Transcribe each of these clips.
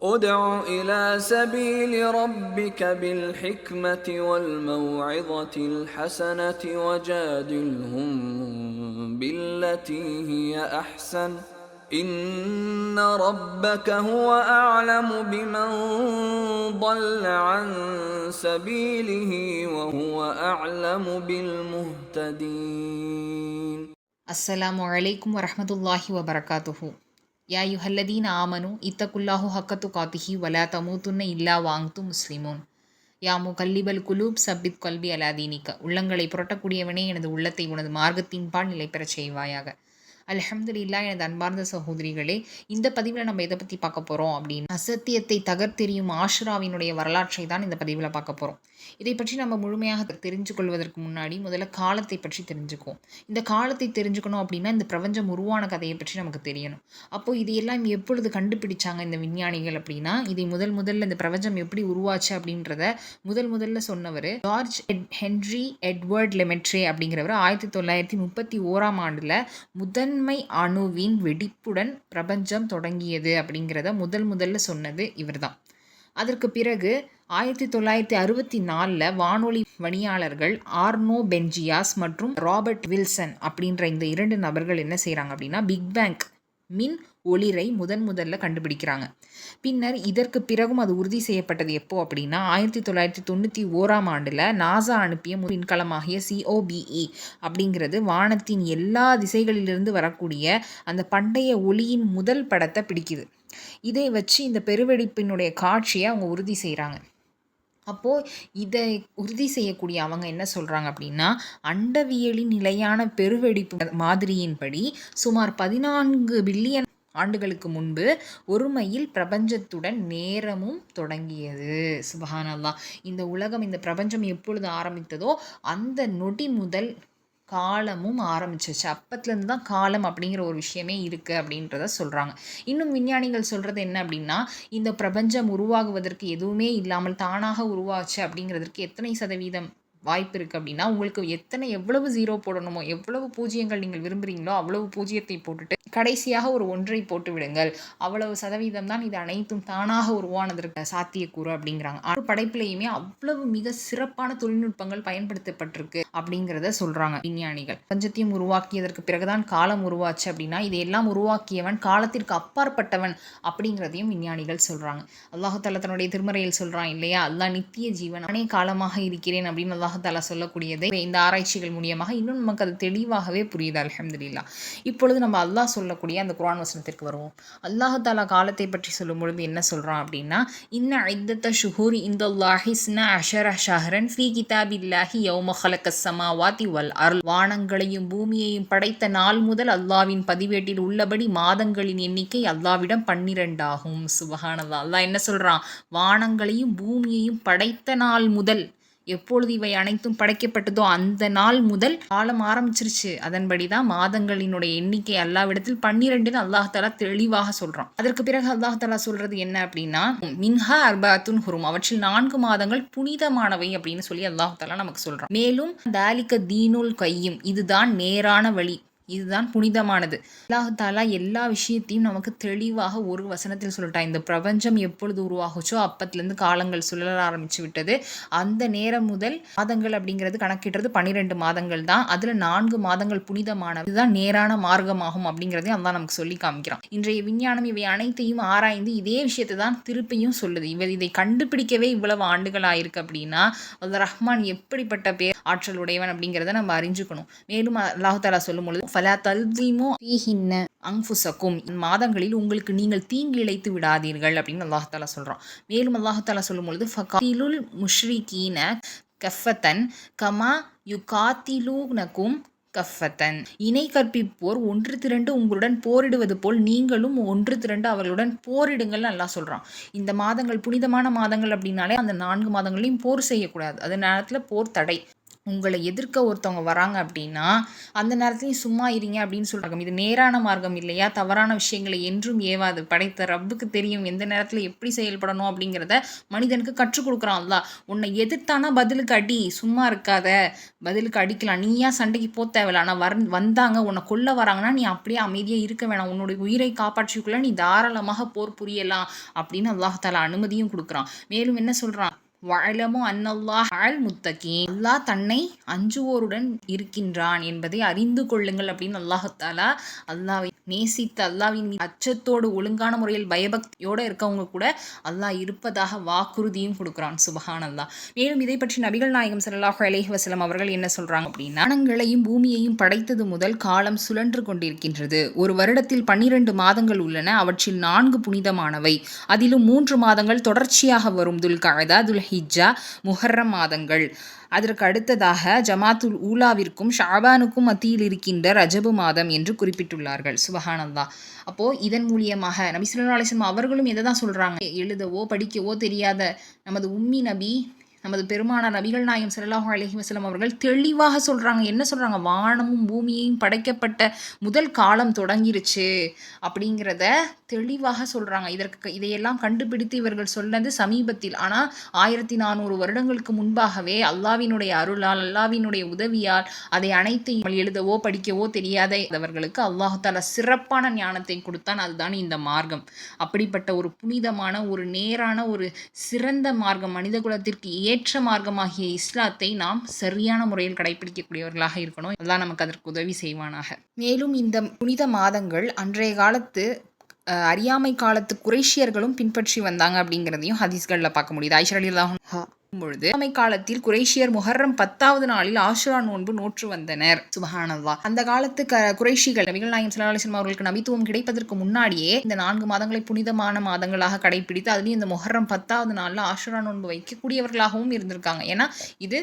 ادع إلى سبيل ربك بالحكمة والموعظة الحسنة وجادلهم بالتي هي أحسن إن ربك هو أعلم بمن ضل عن سبيله وهو أعلم بالمهتدين. அஸ்ஸலாமு அலைக்கும் வரஹ்மத்துல்லாஹி வபரகாத்துஹு. யா யுஹல்லதீன ஆமனு இத்தகுல்லாஹு ஹக்க துகாத்திஹி வலா தமூத்துன்ன இல்லா வாங்தும் முஸ்லிமூன். யா முகல்லிபல் குலூப் சப்பித் கல்வி அலாதீனிக்க. உள்ளங்களை புரட்டக்கூடியவனே, எனது உள்ளத்தை உனது மார்க்கத்தின்பால் நிலை பெறச் செய்வாயாக. அல்ஹம்துலில்லாஹ். எனது அன்பார்ந்த சகோதரிகளே, இந்த பதிவில் நம்ம எதை பற்றி பார்க்க போகிறோம் அப்படின்னு, அசத்தியத்தை தகர்த்தெறியும் ஆஷுராவினுடைய வரலாற்றை தான் இந்த பதிவில் பார்க்க போகிறோம். இதை பற்றி நம்ம முழுமையாக தெரிஞ்சு கொள்வதற்கு முன்னாடி முதல்ல காலத்தை பற்றி தெரிஞ்சுக்குவோம். இந்த காலத்தை தெரிஞ்சுக்கணும் அப்படின்னா இந்த பிரபஞ்சம் உருவான கதையை பற்றி நமக்கு தெரியணும். அப்போது இது எல்லாம் எப்பொழுது கண்டுபிடிச்சாங்க இந்த விஞ்ஞானிகள் அப்படின்னா, இதை முதல்ல இந்த பிரபஞ்சம் எப்படி உருவாச்சு அப்படின்றத முதல்ல சொன்னவர் ஜார்ஜ் ஹென்ரி எட்வர்ட் லெமெட்ரே அப்படிங்கிறவர் 1931 ஆண்டில் முதன்மை அணுவின் வெடிப்புடன் பிரபஞ்சம் தொடங்கியது அப்படிங்கிறத முதல்ல சொன்னது இவர்தான். அதற்கு பிறகு 1964 வானொலி வணியாளர்கள் ஆர்னோ பென்ஜியாஸ் மற்றும் ராபர்ட் வில்சன் அப்படின்ற இந்த 2 நபர்கள் என்ன செய்கிறாங்க அப்படின்னா, பிக் பேங் மின் ஒளிரை முதல்ல கண்டுபிடிக்கிறாங்க. பின்னர் இதற்கு பிறகும் அது உறுதி செய்யப்பட்டது எப்போ அப்படின்னா, 1991 ஆண்டில் நாசா அனுப்பிய விண்கலமாகிய COBE அப்படிங்கிறது வானத்தின் எல்லா திசைகளிலிருந்து வரக்கூடிய அந்த பண்டைய ஒளியின் முதல் படத்தை பிடிக்குது. இதை வச்சு இந்த பெருவெடிப்பினுடைய காட்சியை அவங்க உறுதி செய்கிறாங்க. அப்போது இதை உறுதி செய்யக்கூடிய அவங்க என்ன சொல்கிறாங்க அப்படின்னா, அண்டவியலின் நிலையான பெருவெடிப்பு மாதிரியின்படி சுமார் 14 பில்லியன் ஆண்டுகளுக்கு முன்பு ஒருமையில் பிரபஞ்சத்துடன் நேரமும் தொடங்கியது. சுபஹானல்லாஹ். இந்த உலகம், இந்த பிரபஞ்சம் எப்பொழுது ஆரம்பித்ததோ அந்த நொடி முதல் காலமும் ஆரம்பிச்சிச்சு. அப்பத்துலேருந்து தான் காலம் அப்படிங்கிற ஒரு விஷயமே இருக்குது அப்படின்றத சொல்கிறாங்க. இன்னும் விஞ்ஞானிகள் சொல்கிறது என்ன அப்படின்னா, இந்த பிரபஞ்சம் உருவாகுவதற்கு எதுவுமே இல்லாமல் தானாக உருவாச்சு அப்படிங்கிறதுக்கு எத்தனை சதவீதம் வாய்ப்பு இருக்குது அப்படின்னா, உங்களுக்கு எவ்வளவு 0 போடணுமோ, எவ்வளவு பூஜ்ஜியங்கள் நீங்கள் விரும்புகிறீங்களோ அவ்வளவு பூஜ்ஜியத்தை போட்டுட்டு கடைசியாக ஒரு 1 போட்டு விடுங்கள். அவ்வளவு சதவீதம் தான் இது அனைத்தும் தானாக உருவானதற்கு சாத்தியக்கூறு அப்படிங்கிறாங்க. படைப்பிலையுமே அவ்வளவு மிக சிறப்பான தொழில்நுட்பங்கள் பயன்படுத்தப்பட்டிருக்கு அப்படிங்கிறத சொல்கிறாங்க விஞ்ஞானிகள். பிரபஞ்சத்தையும் உருவாக்கியதற்கு பிறகுதான் காலம் உருவாச்சு அப்படின்னா, இதையெல்லாம் உருவாக்கியவன் காலத்திற்கு அப்பாற்பட்டவன் அப்படிங்கிறதையும் விஞ்ஞானிகள் சொல்கிறாங்க. அல்லாஹ் தஆலா தன்னுடைய திருமறையில் சொல்கிறான் இல்லையா, அல்லாஹ் நித்திய ஜீவன், நானே காலமாக இருக்கிறேன் அப்படின்னு அல்லாஹ் தஆலா சொல்லக்கூடியதை இந்த ஆராய்ச்சிகள் மூலியமாக இன்னும் நமக்கு அது தெளிவாகவே புரியுது. அல்ஹம்துலில்லாஹ். இப்பொழுது நம்ம அல்லாஹ் சொல்லக்கூடிய அந்த குர்ஆன் வசனத்திற்கு வருவோம். அல்லாஹ் தஆலா காலத்தை பற்றி சொல்லும் பொழுது என்ன சொல்கிறான் அப்படின்னா, இன்ன இத்தத்த ஷுஹூரி இந்தல்லாஹி இஸ்னா அஷர ஷஹரன் ஃபீ கிதாபில்லாஹி யௌம ஹலக்கஸ் ஸமாவாதி வல் அர்ல். வானங்களையும் பூமியையும் படைத்த நாள் முதல் அல்லாஹ்வின் பதிவேட்டில் உள்ளபடி மாதங்களின் எண்ணிக்கை அல்லாஹ்விடம் 12 ஆகும். சுப்ஹானல்லாஹ். அல்லாஹ் என்ன சொல்கிறான், வானங்களையும் பூமியையும் படைத்த நாள் முதல், எப்பொழுது இவை அனைத்தும் படைக்கப்பட்டதோ அந்த நாள் முதல் காலம் ஆரம்பிச்சிருச்சு. அதன்படி தான் மாதங்களினுடைய எண்ணிக்கை அல்லாஹ்விடத்தில் 12ன்னு அல்லாஹ் தஆலா தெளிவாக சொல்கிறான். அதற்கு பிறகு அல்லாஹ் தஆலா சொல்கிறது என்ன அப்படின்னா, மின்ஹா அர்பாத்துன் ஹுரும், அவற்றில் 4 மாதங்கள் புனிதமானவை அப்படின்னு சொல்லி அல்லாஹ் தஆலா நமக்கு சொல்கிறான். மேலும் தாலிக தீனுல் கையும், இதுதான் நேரான வழி, இதுதான் புனிதமானது. அல்லாஹ் தஆலா எல்லா விஷயத்தையும் நமக்கு தெளிவாக ஒரு வசனத்தில் சொல்லிட்டான். இந்த பிரபஞ்சம் எப்பொழுது உருவாகுச்சோ அப்பத்துலேருந்து காலங்கள் சுழல ஆரம்பிச்சு விட்டது. அந்த நேரம் முதல் மாதங்கள் அப்படிங்கிறது கணக்கிடுறது 12 மாதங்கள் தான். அதில் 4 மாதங்கள் புனிதமானது, இதுதான் நேரான மார்க்கமாகும் அப்படிங்கிறதையும் அல்லாஹ் நமக்கு சொல்லி காமிக்கிறான். இன்றைய விஞ்ஞானம் இவை அனைத்தையும் ஆராய்ந்து இதே விஷயத்தை தான் திருப்பியும் சொல்லுது. இதை கண்டுபிடிக்கவே இவ்வளவு ஆண்டுகள் ஆயிருக்கு அப்படின்னா அல்லாஹ் ரஹ்மான் எப்படிப்பட்ட ஆற்றல் உடையவன் அப்படிங்கிறத நம்ம அறிஞ்சுக்கணும். மேலும் அல்லாஹ் தஆலா சொல்லும் பொழுது ஃபலா தல்திமு ஃபீஹின்ன அன்ஃபுஸக்கும், மாதங்களில் உங்களுக்கு நீங்கள் தீங்கு இழைத்து விடாதீர்கள் அப்படின்னு அல்லாஹ் தஆலா சொல்கிறான். மேலும் அல்லாஹ் தஆலா சொல்லும் பொழுது ஃபகாத்திலுல் முஷ்ரிகீன கஃபத்தன் கமா யுகாத்திலூனக்கும் கஃபத்தன், இணை கற்பிப்போர் ஒன்று திரண்டு உங்களுடன் போரிடுவது போல் நீங்களும் ஒன்று திரண்டு அவர்களுடன் போரிடுங்கள்னு அல்லாஹ் சொல்கிறான். இந்த மாதங்கள் புனிதமான மாதங்கள் அப்படின்னாலே அந்த 4 மாதங்களையும் போர் செய்யக்கூடாது. அது நேரத்தில் போர் தடை. உங்களை எதிர்க்க ஒருத்தவங்க வராங்க அப்படின்னா அந்த நேரத்துலையும் சும்மா இருங்க அப்படின்னு சொல்கிறாங்க. இது நேரான மார்க்கம் இல்லையா? தவறான விஷயங்களை என்றும் ஏவாது. படைத்த ரப்புக்கு தெரியும் எந்த நேரத்தில் எப்படி செயல்படணும் அப்படிங்கிறத மனிதனுக்கு கற்றுக் கொடுக்குறான் அல்லாஹ். உன்னை எதிர்த்தானா பதிலுக்கு அடி, சும்மா இருக்காத, பதிலுக்கு அடிக்கலாம். நீயா சண்டைக்கு போக தேவையில்ல. ஆனால் வந்தாங்க உன்னை கொல்ல வராங்கன்னா நீ அப்படியே அமைதியாக இருக்க வேணாம். உன்னுடைய உயிரை காப்பாற்றிக்குள்ள நீ தாராளமாக போர் புரியலாம் அப்படின்னு அல்லாஹ் தஆலா அனுமதியும் கொடுக்குறான். மேலும் என்ன சொல்கிறான்? வஅலமு அன்னல்லாஹ் அல் முத்தகீன், அல்லாஹ் தன்னை அஞ்சுவோருடன் இருக்கின்றான் என்பதை அறிந்து கொள்ளுங்கள் அப்படின்னு அல்லாஹ் தஆலா அல்லாஹ்வை நேசித்து அல்லாஹ்வின் அச்சத்தோடு ஒழுங்கான முறையில் பயபக்தியோடு இருக்கவங்க கூட அல்லாஹ் இருப்பதாக வாக்குறுதியும் கொடுக்குறான். சுபஹானல்லாஹ். மேலும் இதை பற்றி நபிகள் நாயகம் ஸல்லல்லாஹு அலைஹி வஸல்லம் அவர்கள் என்ன சொல்றாங்க அப்படின்னா, வானங்களையும் பூமியையும் படைத்தது முதல் காலம் சுழன்று கொண்டிருக்கின்றது. ஒரு வருடத்தில் 12 மாதங்கள் உள்ளன. அவற்றில் 4 புனிதமானவை. அதிலும் 3 மாதங்கள் தொடர்ச்சியாக வரும். துல்கஅதா, துல்ஹிஜ்ஜா, முஹர்ரம் மாதங்கள். அதற்கு அடுத்ததாக ஜமாத்துல் ஊலாவிற்கும் ஷாபானுக்கும் மத்தியில் இருக்கின்ற ரஜபு மாதம் என்று குறிப்பிட்டுள்ளார்கள். சுபஹானல்லாஹ். அப்போது இதன் மூலியமாக நபி ஸல்லல்லாஹு அலைஹி வஸல்லம் அவர்களும் எதை தான் சொல்கிறாங்க? எழுதவோ படிக்கவோ தெரியாத நமது உம்மி நபி, நமது பெருமானார் நபிகள் நாயகம் ஸல்லல்லாஹு அலைஹி வஸல்லம் அவர்கள் தெளிவாக சொல்கிறாங்க. என்ன சொல்கிறாங்க? வானமும் பூமியையும் படைக்கப்பட்ட முதல் காலம் தொடங்கிருச்சு அப்படிங்கிறத தெளிவாக சொல்கிறாங்க. இதையெல்லாம் கண்டுபிடித்து இவர்கள் சொன்னது சமீபத்தில். ஆனால் 1400 வருடங்களுக்கு முன்பாகவே அல்லாஹ்வினுடைய அருளால், அல்லாஹ்வினுடைய உதவியால் அதை அனைத்தையும் எழுதவோ படிக்கவோ தெரியாதவர்களுக்கு அல்லாஹ் தஆலா சிறப்பான ஞானத்தை கொடுத்தான். அதுதான் இந்த மார்க்கம். அப்படிப்பட்ட ஒரு புனிதமான, ஒரு நேரான, ஒரு சிறந்த மார்க்கம், மனித குலத்திற்கு ஏற்ற மார்க்கமாகிய இஸ்லாத்தை நாம் சரியான முறையில் கடைபிடிக்கக்கூடியவர்களாக இருக்கணும். அல்லாஹ் நமக்கு அதற்கு உதவி செய்வானாக. மேலும் இந்த புனித மாதங்கள் அன்றைய காலத்து அறியாமை காலத்து குறைஷியர்களும் பின்பற்றி வந்தாங்க அப்படிங்கிறதையும் ஹதீஸ்களில் பார்க்க முடியுது. ஆயிஷா ரலியல்லாஹு அன்ஹா பொழுது அறியாமை காலத்தில் குறைஷியர் முஹர்ரம் 10வது நாளில் ஆஷுரா நோன்பு நோற்று வந்தனர். சுபஹானல்லாஹ். அந்த காலத்து குறைஷிகள் நபிகள் நாயகம் ஸல்லல்லாஹு அலைஹி வஸல்லம் அவர்களுக்கு நபித்துவம் கிடைப்பதற்கு முன்னாடியே இந்த 4 மாதங்களை புனிதமான மாதங்களாக கடைபிடித்து அதுலேயும் இந்த முஹர்ரம் 10வது நாளில் ஆஷுரா நோன்பு வைக்கக்கூடியவர்களாகவும் இருந்திருக்காங்க. ஏன்னா இது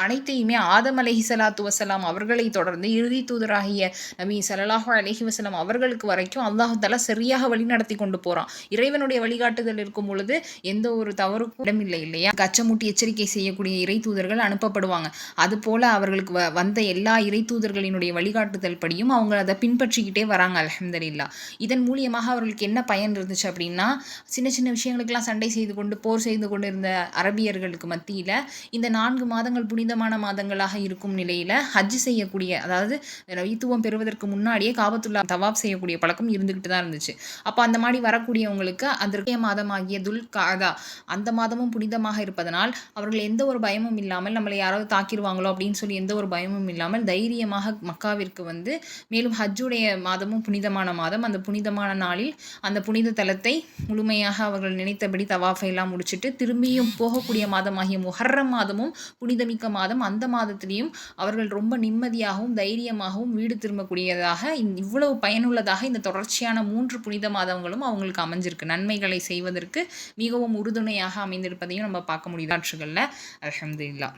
அனைத்தையுமே ஆதம் அலைஹிஸ்ஸலாத்து வஸ்ஸலாம் அவர்களை தொடர்ந்து இறுதி தூதராகிய நபி ஸல்லல்லாஹு அலைஹி வஸல்லம் அவர்களுக்கு வரைக்கும் அல்லாஹ் தஆலா சரியாக வழிநடத்தி கொண்டு போகிறான். இறைவனுடைய வழிகாட்டுதல் இருக்கும் பொழுது எந்த ஒரு தவறுக்கும் இடமில்லை இல்லையா? அச்சமூட்டி எச்சரிக்கை செய்யக்கூடிய இறை தூதர்கள் அனுப்பப்படுவாங்க. அதுபோல் அவர்களுக்கு வந்த எல்லா இறை தூதர்களினுடைய வழிகாட்டுதல் படியும் அவங்க அதை பின்பற்றிக்கிட்டே வராங்க. அல்ஹம்துலில்லாஹ். இதன் மூலியமாக அவர்களுக்கு என்ன பயன் இருந்துச்சு அப்படின்னா, சின்ன சின்ன விஷயங்களுக்கெல்லாம் சண்டை செய்து கொண்டு போர் செய்து கொண்டு இருந்த அரபியர்களுக்கு மத்தியில் இந்த 4 மாதங்கள் புனிதமான மாதங்களாக இருக்கும் நிலையில் ஹஜ் செய்யக்கூடிய, அதாவது நபித்துவம் பெறுவதற்கு முன்னாடியே காபத்துல்லா தவாப் செய்யக்கூடிய பழக்கம் இருந்துகிட்டு தான் இருந்துச்சு. அப்போ அந்த மாதிரி வரக்கூடியவங்களுக்கு அதற்கு மாதமாகிய துல்கஅதா அந்த மாதமும் புனிதமாக இருப்பதனால் அவர்கள் எந்த ஒரு பயமும் இல்லாமல், நம்மளை யாராவது தாக்கிடுவாங்களோ அப்படின்னு சொல்லி எந்த ஒரு பயமும் இல்லாமல் தைரியமாக மக்காவிற்கு வந்து, மேலும் ஹஜ்ஜுடைய மாதமும் புனிதமான மாதம், அந்த புனிதமான நாளில் அந்த புனித தலத்தை முழுமையாக அவர்கள் நினைத்தபடி தவாஃபை எல்லாம் முடிச்சுட்டு திரும்பியும் போகக்கூடிய மாதமாகிய முஹர்ரம் மாதமும் புனிதமிக்க மாதம். அந்த மாதத்திலையும் அவர்கள் ரொம்ப நிம்மதியாகவும் தைரியமாகவும் வீடு திரும்பக்கூடியதாக, இவ்வளவு பயனுள்ளதாக இந்த தொடர்ச்சியான 3 புனித மாதங்களும் அவங்களுக்கு அமைஞ்சிருக்கு. நன்மைகளை செய்வதற்கு மிகவும் உறுதுணையாக அமைந்திருப்பதையும் நம்ம பார்க்க முடியுது ஆற்றுகளில். அல்ஹம்துலில்லாஹ்.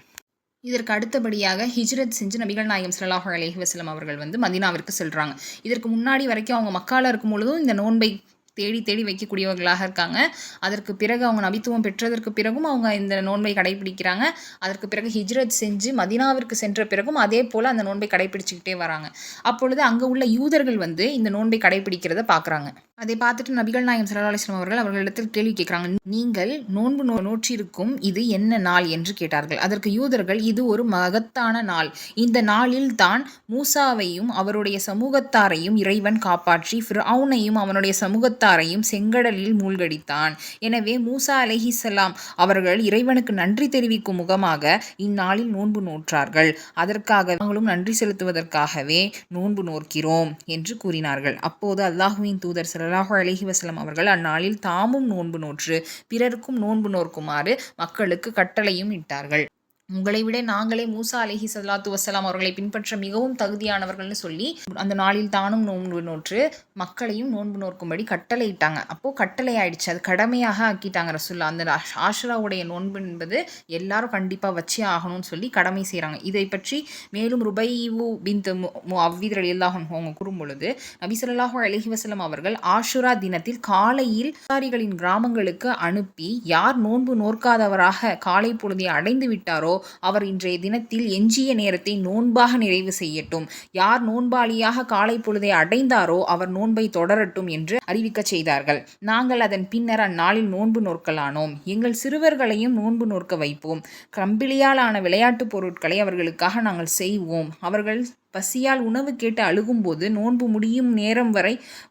இதற்கு அடுத்தபடியாக ஹிஜ்ரத் செஞ்சு நபிகள் நாயகம் ஸல்லல்லாஹு அலைஹி வஸல்லம் அவர்கள் வந்து மதீனாவிற்கு செல்கிறாங்க. இதற்கு முன்னாடி வரைக்கும் அவங்க மக்கால இருக்கும் பொழுதும் இந்த நோன்பை தேடி தேடி வைக்கக்கூடியவர்களாக இருக்காங்க. அதற்கு பிறகு அவங்க நபித்துவம் பெற்றதற்கு பிறகும் அவங்க இந்த நோன்பை கடைபிடிக்கிறாங்க. அதற்கு பிறகு ஹிஜ்ரத் செஞ்சு மதீனாவிற்கு சென்ற பிறகும் அதே போல் அந்த நோன்பை கடைபிடிச்சிக்கிட்டே வராங்க. அப்பொழுது அங்கே உள்ள யூதர்கள் வந்து இந்த நோன்பை கடைபிடிக்கிறத பார்க்குறாங்க. அதை பார்த்துட்டு நபிகள் நாயகம் ஸல்லல்லாஹு அலைஹி வஸல்லம் அவர்கள் அவர்களிடத்தில் கேள்வி கேட்குறாங்க. நீங்கள் நோன்பு நோற்றிருக்கும் இது என்ன நாள் என்று கேட்டார்கள். அதற்கு யூதர்கள், இது ஒரு மகத்தான நாள். இந்த நாளில் தான் மூசாவையும் அவருடைய சமூகத்தாரையும் இறைவன் காப்பாற்றி ஃபிர்அவுனையும் அவனுடைய சமூகத்தாரையும் செங்கடலில் மூழ்கடித்தான். எனவே மூசா அலைஹிஸ்ஸலாம் அவர்கள் இறைவனுக்கு நன்றி தெரிவிக்கும் முகமாக இந்நாளில் நோன்பு நோற்றார்கள். அதற்காக நாங்களும் நன்றி செலுத்துவதற்காகவே நோன்பு நோக்கிறோம் என்று கூறினார்கள். அப்போது அல்லாஹ்வின் தூதர் ஸல்லல்லாஹு அலைஹி வஸல்லம் அவர்கள் அந்நாளில் தாமும் நோன்பு நோற்று பிறருக்கும் நோன்பு நோக்குமாறு மக்களுக்கு கட்டளையும் இட்டார்கள். உங்களை விட நாங்களே மூசா அலைஹி ஸலாத்து வஸ்ஸலாம் அவர்களை பின்பற்ற மிகவும் தகுதியானவர்கள்னு சொல்லி அந்த நாளில் தானும் நோன்பு நோற்று மக்களையும் நோன்பு நோக்கும்படி கட்டளை இட்டாங்க. அப்போது கட்டளை ஆயிடுச்சு, அது கடமையாக ஆக்கிட்டாங்க ரசூலுல்லாஹ். அந்த ஆஷுராவுடைய நோன்பு என்பது எல்லாரும் கண்டிப்பாக வச்சே ஆகணும்னு சொல்லி கடமை செய்கிறாங்க. இதை பற்றி மேலும் ருபைவு பின்த் முஅவ்வித் ரலியல்லாஹு அன்ஹு அவங்க கூறும் பொழுது, நபி ஸல்லல்லாஹு அலைஹி வஸல்லம் அவர்கள் ஆஷுரா தினத்தில் காலையில் அன்சாரிகளின் கிராமங்களுக்கு அனுப்பி யார் நோன்பு நோற்காதவராக காலை பொழுதை அடைந்து விட்டாரோ அவர் இன்றைய தினத்தில் எஞ்சிய நேரத்தை நோன்பாக நிறைவு செய்யட்டும். யார் நோன்பாளியாக காலை பொழுதை அடைந்தாரோ அவர் நோன்பை தொடரட்டும் என்று அறிவிக்கச் செய்தார்கள். நாங்கள் அதன் பின்னர் அந்நாளில் நோன்பு நோற்கலானோம். எங்கள் சிறுவர்களையும் நோன்பு நோற்க வைப்போம். கம்பிளியால் ஆன விளையாட்டுப் பொருட்களை அவர்களுக்காக நாங்கள் செய்வோம். அவர்கள் பசியால் உணவு கேட்டு அழுகும்போது நோன்பு முடியும் நேரம்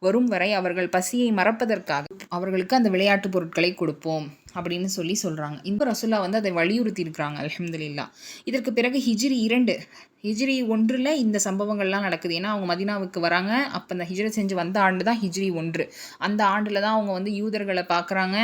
வரும் வரை அவர்கள் பசியை மறப்பதற்காக அவர்களுக்கு அந்த விளையாட்டு பொருட்களை கொடுப்போம் அப்படின்னு சொல்கிறாங்க. இந்த ரசூலா அதை வலியுறுத்தி இருக்கிறாங்க. அல்ஹம்துலில்லாஹ். இதற்கு பிறகு ஹிஜ்ரி 2 ஹிஜ்ரி 1 இந்த சம்பவங்கள்லாம் நடக்குது. ஏன்னா அவங்க மதீனாவுக்கு வராங்க. அப்போ அந்த ஹிஜ்ரத் செஞ்சு வந்த ஆண்டு தான் ஹிஜ்ரி 1. அந்த ஆண்டில் தான் அவங்க யூதர்களை பார்க்குறாங்க,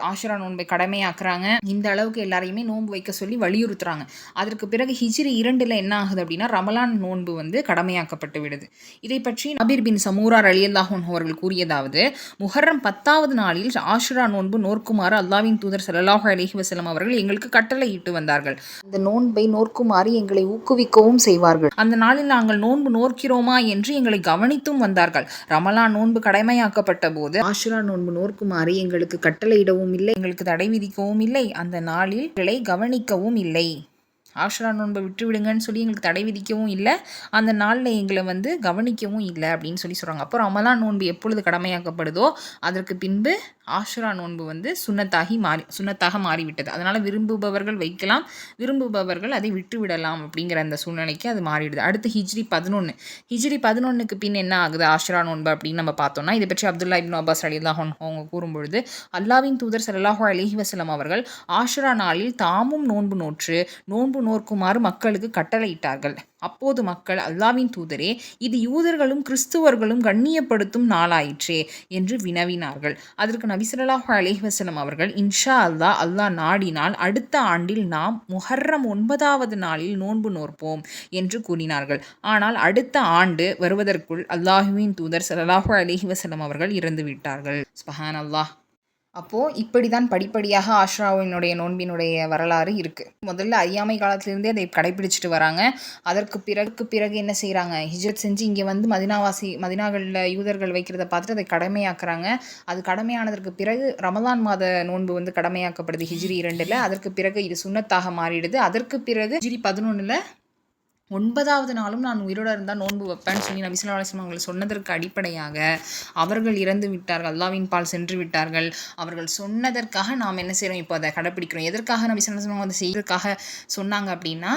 ஆஷுரா நோன்பை கடமையாக்குறாங்க. இந்த அளவுக்கு எல்லாரையுமே நோன்பு வைக்க சொல்லி வலியுறுத்துறாங்க. அதற்கு பிறகு ஹிஜ்ரி 2 என்ன ஆகுது அப்படின்னா ரமலான் நோன்பு கடமையாக்கப்பட்டு விடுது. இதை பற்றி நபீர் பின் சமூரா ரலியல்லாஹு அன்ஹு அவர்கள் கூறியதாவது, முஹர்ரம் 10வது நாளில் ஆஷுரா நோன்பு நோற்குமாறு அல்லாஹ்வின் தூதர் ஸல்லல்லாஹு அலைஹி வஸல்லம் அவர்கள் எங்களுக்கு கட்டளையிட்டு வந்தார்கள். அந்த நோன்பை நோற்குமாறு எங்களை ஊக்குவிக்கவும் செய்வார்கள். அந்த நாளில் நாங்கள் நோன்பு நோக்கிறோமா என்று எங்களை கவனித்தும் வந்தார்கள். ரமலான் நோன்பு கடமையாக்கப்பட்ட போது ஆஷுரா நோன்பு நோற்குமாறு எங்களுக்கு கட்டளையிடவும் இல்லை, எங்களுக்கு தடை விதிக்கவும் இல்லை, அந்த நாளில் எங்களை கவனிக்கவும் இல்லை. ஆஷுரா நோன்பை விட்டு விடுங்கன்னு சொல்லி எங்களுக்கு தடை விதிக்கவும் இல்லை, அந்த நாளில் எங்களை கவனிக்கவும் இல்லை அப்படின்னு சொல்கிறாங்க. அப்போ ரமலான் நோன்பு எப்பொழுது கடமையாக்கப்படுதோ அதற்கு பின்பு ஆஷுரா நோன்பு சுன்னத்தாக மாறிவிட்டது. அதனால் விரும்புபவர்கள் வைக்கலாம், விரும்புபவர்கள் அதை விட்டு விடலாம் அப்படிங்கிற அந்த சூழ்நிலைக்கு அது மாறிடுது. அடுத்து ஹிஜ்ரி 11க்கு பின் என்ன ஆகுது ஆஷுரா நோன்பு அப்படின்னு நம்ம பார்த்தோம்னா, இதை பற்றி அப்துல்லா இப்னு அப்பாஸ் ரலியல்லாஹு அன்ஹு அவங்க கூறும்பொழுது, அல்லாஹ்வின் தூதர் ஸல்லல்லாஹு அலைஹி வஸல்லம் அவர்கள் ஆஷுரா நாளில் தாமும் நோன்பு நோக்குமாறு மக்களுக்கு கட்டளையிட்டார்கள். அப்போது மக்கள், அல்லாஹ்வின் தூதரே, இது யூதர்களும் கிறிஸ்துவர்களும் கண்ணியப்படுத்தும் நாளாயிற்றே என்று வினவினார்கள். அதற்கு நபி ஸல்லல்லாஹு அலைஹி வஸல்லம் அவர்கள், இன்ஷா அல்லாஹ் நாடினால் அடுத்த ஆண்டில் நாம் முஹர்ரம் 9வது நாளில் நோன்பு நோற்போம் என்று கூறினார்கள். ஆனால் அடுத்த ஆண்டு வருவதற்குள் அல்லாஹ்வின் தூதர் ஸல்லல்லாஹு அலைஹி வஸல்லம் அவர்கள் இறந்து விட்டார்கள். சுப்ஹானல்லாஹ். அப்போது இப்படி தான் படிப்படியாக ஆஷுராவினுடைய நோன்பினுடைய வரலாறு இருக்குது. முதல்ல அறியாமை காலத்திலிருந்தே அதை கடைபிடிச்சிட்டு வராங்க. அதற்கு பிறகு என்ன செய்கிறாங்க, ஹிஜ்ரத் செஞ்சு இங்கே மதினாகளில் யூதர்கள் வைக்கிறத பார்த்துட்டு அதை கடமையாக்குறாங்க. அது கடமையானதற்கு பிறகு ரமலான் மாத நோன்பு கடமையாக்கப்படுது ஹிஜ்ரி 2. அதற்கு பிறகு இது சுன்னத்தாக மாறிடுது. அதற்கு பிறகு ஹிஜ்ரி 11 9வது நாளும் நான் உயிரோடு இருந்தால் நோன்பு வைப்பேன்னு சொல்லி நபி ஸல்லல்லாஹு அலைஹி வஸல்லம் அவர்கள் சொன்னதற்கு அடிப்படையாக அவர்கள் இறந்து விட்டார்கள், அல்லாஹ்வின் பால் சென்று விட்டார்கள். அவர்கள் சொன்னதற்காக நாம் என்ன செய்கிறோம், இப்போ அதை கடைப்பிடிக்கிறோம். எதற்காக நபி ஸல்லல்லாஹு அலைஹி வஸல்லம் அதை செய்வதற்காக சொன்னாங்க அப்படின்னா,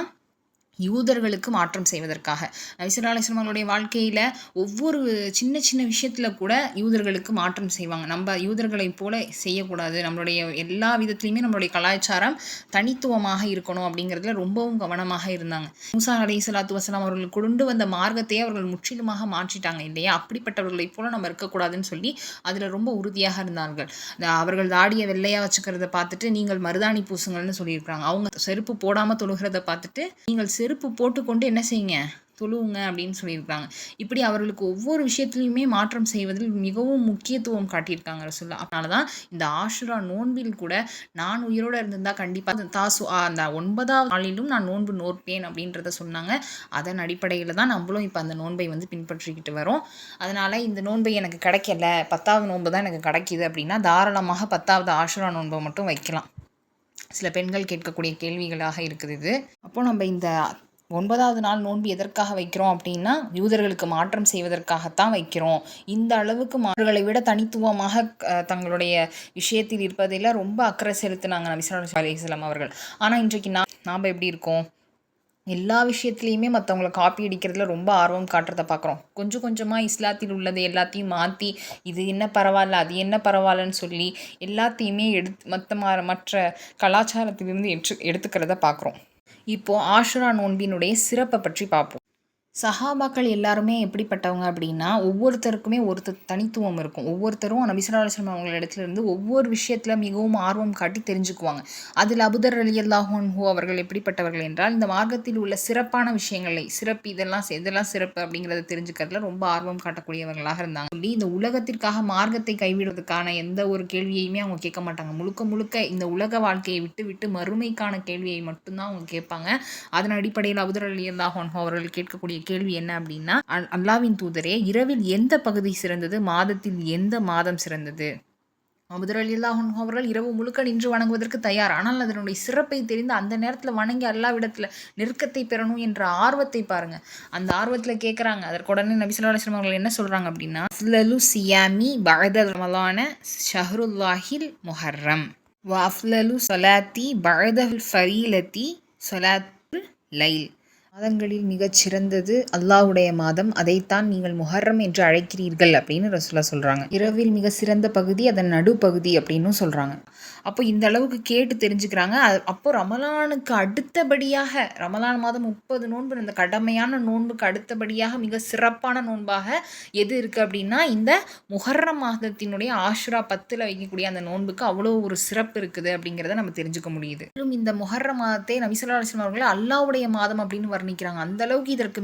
யூதர்களுக்கு மாற்றம் செய்வதற்காக. நபி ஸல்லல்லாஹு அலைஹி வஸல்லம் அவர்களுடைய வாழ்க்கையில் ஒவ்வொரு சின்ன சின்ன விஷயத்தில் கூட யூதர்களுக்கு மாற்றம் செய்வாங்க. நம்ம யூதர்களை போல செய்யக்கூடாது, நம்மளுடைய எல்லா விதத்துலையுமே நம்மளுடைய கலாச்சாரம் தனித்துவமாக இருக்கணும் அப்படிங்கிறதுல ரொம்பவும் கவனமாக இருந்தாங்க. மூசா அலைஹிஸ்ஸலாத்து வஸலாம் அவர்கள் கொண்டு வந்த மார்க்கத்தையே அவர்கள் முற்றிலுமாக மாற்றிட்டாங்க இல்லையா. அப்படிப்பட்டவர்களை போல நம்ம இருக்கக்கூடாதுன்னு சொல்லி அதில் ரொம்ப உறுதியாக இருந்தார்கள். அவர்கள் தாடியை வெள்ளையாக வச்சுக்கிறத பார்த்துட்டு நீங்கள் மருதாணி பூசுங்கள்னு சொல்லியிருக்கிறாங்க. அவங்க செருப்பு போடாமல் தொழுகிறத பார்த்துட்டு நீங்கள் செருப்பு போட்டுக்கொண்டு என்ன செய்யுங்க, தொழுவுங்க அப்படின்னு சொல்லியிருக்காங்க. இப்படி அவர்களுக்கு ஒவ்வொரு விஷயத்துலையுமே மாற்றம் செய்வதில் மிகவும் முக்கியத்துவம் காட்டியிருக்காங்க ரசூலுல்லாஹ். அதனால தான் இந்த ஆஷுரா நோன்பில் கூட நான் உயிரோடு இருந்திருந்தால் கண்டிப்பாக அந்த 9வது நாளிலும் நான் நோன்பு நோற்பேன் அப்படின்றத சொன்னாங்க. அதன் அடிப்படையில் தான் நம்மளும் இப்போ அந்த நோன்பை பின்பற்றிக்கிட்டு வரோம். அதனால் இந்த நோன்பை எனக்கு கிடைக்கல, 10வது நோன்பு தான் எனக்கு கிடைக்கிது அப்படின்னா தாராளமாக 10வது ஆஷுரா நோன்பை மட்டும் வைக்கலாம். சில பெண்கள் கேட்கக்கூடிய கேள்விகளாக இருக்குது இது. அப்போது நம்ம இந்த 9வது நாள் நோன்பு எதற்காக வைக்கிறோம் அப்படின்னா, யூதர்களுக்கு மாற்றம் செய்வதற்காகத்தான் வைக்கிறோம். இந்த அளவுக்கு அவர்களை விட தனித்துவமாக தங்களுடைய விஷயத்தில் இருப்பதில் ரொம்ப அக்கறை செலுத்தினாங்க நபி ஸல்லல்லாஹு அலைஹி வஸல்லம் அவர்கள். ஆனால் இன்றைக்கு நாம் எப்படி இருக்கோம், எல்லா விஷயத்துலையுமே மற்றவங்கள காப்பி அடிக்கிறதுல ரொம்ப ஆர்வம் காட்டுறதை பார்க்குறோம். கொஞ்சம் கொஞ்சமாக இஸ்லாத்தில் உள்ளது எல்லாத்தையும் மாற்றி இது என்ன பரவாயில்ல அது என்ன பரவாயில்லன்னு சொல்லி எல்லாத்தையுமே மற்ற கலாச்சாரத்திலிருந்து எடுத்துக்கிறத பார்க்குறோம். இப்போது ஆஷுரா நோன்பினுடைய சிறப்பை பற்றி பார்ப்போம். சஹாபாக்கள் எல்லாருமே எப்படிப்பட்டவங்க அப்படின்னா, ஒவ்வொருத்தருக்குமே தனித்துவம் இருக்கும். ஒவ்வொருத்தரும் நபி ஸல்லல்லாஹு அலைஹி வஸல்லம் அவர்கள் இடத்துலேருந்து ஒவ்வொரு விஷயத்தில் மிகவும் ஆர்வம் காட்டி தெரிஞ்சுக்குவாங்க. அதில் அபூதர் ரலியல்லாஹு அன்ஹு அவர்கள் எப்படிப்பட்டவர்கள் என்றால், இந்த மார்க்கத்தில் உள்ள சிறப்பான விஷயங்களை இதெல்லாம் சிறப்பு அப்படிங்கிறத தெரிஞ்சுக்கிறதுல ரொம்ப ஆர்வம் காட்டக்கூடியவர்களாக இருந்தாங்க. இந்த உலகத்திற்காக மார்க்கத்தை கைவிடுவதற்கான எந்த ஒரு கேள்வியையுமே அவங்க கேட்க மாட்டாங்க. முழுக்க இந்த உலக வாழ்க்கையை விட்டு மறுமைக்கான கேள்வியை மட்டும்தான் அவங்க கேட்பாங்க. அதன் அடிப்படையில் அபூதர் ரலியல்லாஹு அன்ஹு அவர்கள் கேட்கக்கூடிய கேள்வி என்ன அப்படின்னா, அல்லாஹ்வின் தூதரே, இரவில் எந்த பகுதி சிறந்தது, மாதத்தில் எந்த மாதம் சிறந்தது அபூதர் ரலியல்லாஹு அன்ஹு அவர்கள் இரவு முழுக்க நின்று வணங்குவதற்கு தயார். ஆனால் அதனுடைய சிறப்பை தெரிந்து அந்த நேரத்தில் வணங்கி அல்லாஹ்விடத்தில் நெருக்கத்தை பெறணும் என்ற ஆர்வத்தை பாருங்க. அந்த ஆர்வத்தில் கேட்குறாங்க. அதற்கு உடனே நபி ஸல்லல்லாஹு அலைஹி வஸல்லம் அவர்கள் என்ன சொல்றாங்க அப்படின்னா, அஃலலு சியாமி பஅத ரமலான ஷஹ்ருல்லாஹில் முஹர்ரம் வ அஃலலு ஸலாத்தி பஅதல் ஃபரீலத்தி ஸலாத்துல் லைல். மாதங்களில் மிகச் சிறந்தது அல்லாஹ்வுடைய மாதம், அதைத்தான் நீங்கள் முஹர்ரம் என்று அழைக்கிறீர்கள் அப்படின்னு ரசூலுல்லாஹ் சொல்கிறாங்க. இரவில் மிக சிறந்த பகுதி அதன் நடுப்பகுதி அப்படின்னும் சொல்கிறாங்க. அப்போ இந்த அளவுக்கு கேட்டு தெரிஞ்சுக்கிறாங்க. அப்போ ரமலானுக்கு அடுத்தபடியாக ரமலான் மாதம் 30 நோன்பு, இந்த கடமையான நோன்புக்கு அடுத்தபடியாக மிக சிறப்பான நோன்பாக எது இருக்குது அப்படின்னா இந்த முஹர்ரம் மாதத்தினுடைய ஆஷுரா 10ல் வைக்கக்கூடிய அந்த நோன்புக்கு அவ்வளோ ஒரு சிறப்பு இருக்குது அப்படிங்கிறத நம்ம தெரிஞ்சுக்க முடியுது. மேலும் இந்த முஹர்ரம் மாதத்தை நபி ஸல்லல்லாஹு அலைஹி வஸல்லம் அவர்கள் அல்லாஹ்வுடைய மாதம் அப்படின்னு வர்ணிக்கிறாங்க. அந்த அளவுக்கு இதற்கு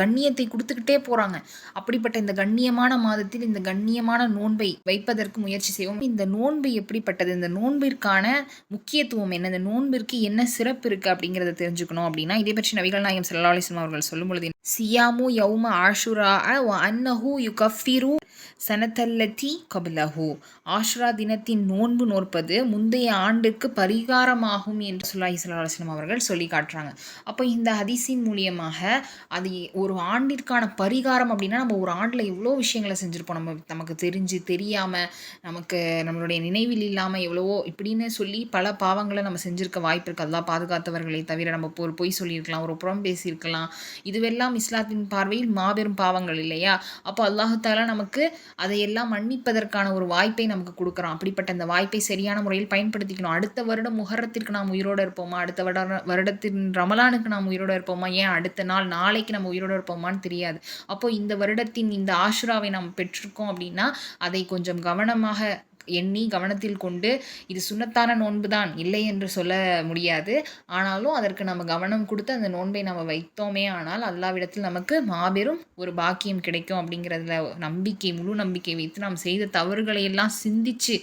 கண்ணியத்தை கொடுத்துக்கிட்டே போகிறாங்க. அப்படிப்பட்ட இந்த கண்ணியமான மாதத்தில் இந்த கண்ணியமான நோன்பை வைப்பதற்கு முயற்சி செய்வோம். இந்த நோன்பு எப்படிப்பட்டது, இந்த நோன்பிற்கான முக்கியத்துவம் என்ன, இந்த நோன்பிற்கு என்ன சிறப்பு இருக்குது அப்படிங்கிறத தெரிஞ்சுக்கணும். அப்படின்னா இதை பற்றி நபிகள் நாயகம் ஸல்லல்லாஹு அலைஹி வஸல்லம் அவர்கள் சொல்லும் பொழுது, சியாமு யௌம ஆஷுரா வ அன்னஹு யுகஃபிரு சனத்தல்லதி கப்லஹு. ஆஷுரா தினத்தின் நோன்பு நோற்பது முந்தைய ஆண்டுக்கு பரிகாரமாகும் என்று ஸல்லல்லாஹு அலைஹி வஸல்லம் அவர்கள் சொல்லி காட்டுறாங்க. அப்போ இந்த ஹதீஸின் மூலியமாக அது ஒரு ஆண்டிற்கான பரிகாரம் அப்படின்னா நம்ம ஒரு ஆண்டில் எவ்வளோ விஷயங்களை செஞ்சுருப்போம், நமக்கு தெரிஞ்சு தெரியாமல், நமக்கு நம்மளுடைய நினைவில் இல்லாமல் எவ்வளவோ இப்படின்னு சொல்லி பல பாவங்களை நம்ம செஞ்சுருக்க வாய்ப்பு இருக்குது. அல்லாஹ் பாதுகாத்தவர்களை தவிர நம்ம ஒரு பொய் சொல்லியிருக்கலாம், ஒரு புறம் பேசியிருக்கலாம். இதுவெல்லாம் இஸ்லாத்தின் பார்வையில் மாபெரும் பாவங்கள் இல்லையா? அப்போ அல்லாஹ் தஆலா நமக்கு அதையெல்லாம் மன்னிப்பதற்கான ஒரு வாய்ப்பை நமக்கு கொடுக்குறான். அப்படிப்பட்ட அந்த வாய்ப்பை சரியான முறையில் பயன்படுத்திக்கணும். அடுத்த வருடம் முஹர்ரத்திற்கு நாம் உயிரோடு இருப்போமா, அடுத்த வருடத்தின் ரமலானுக்கு நாம் உயிரோடு இருப்போமா, ஏன் அடுத்த நாளைக்கு நம்ம உயிரோடு இருப்போமான்னு தெரியாது. அப்போ இந்த வருடத்தின் இந்த ஆஷுராவை நாம் பெற்றிருக்கோம் அப்படின்னா அதை கொஞ்சம் கவனமாக எண்ணி கவனத்தில் கொண்டு, இது சுன்னத்தான நோன்பு தான் இல்லை என்று சொல்ல முடியாது, ஆனாலும் அதற்கு நம்ம கவனம் கொடுத்து அந்த நோன்பை நம்ம வைத்தோமே ஆனால் அல்லாஹ்விடத்தில் நமக்கு மாபெரும் ஒரு பாக்கியம் கிடைக்கும் அப்படிங்கிறதுல நம்பிக்கை, முழு நம்பிக்கை வைத்து நாம் செய்த தவறுகளை எல்லாம் சிந்திச்சு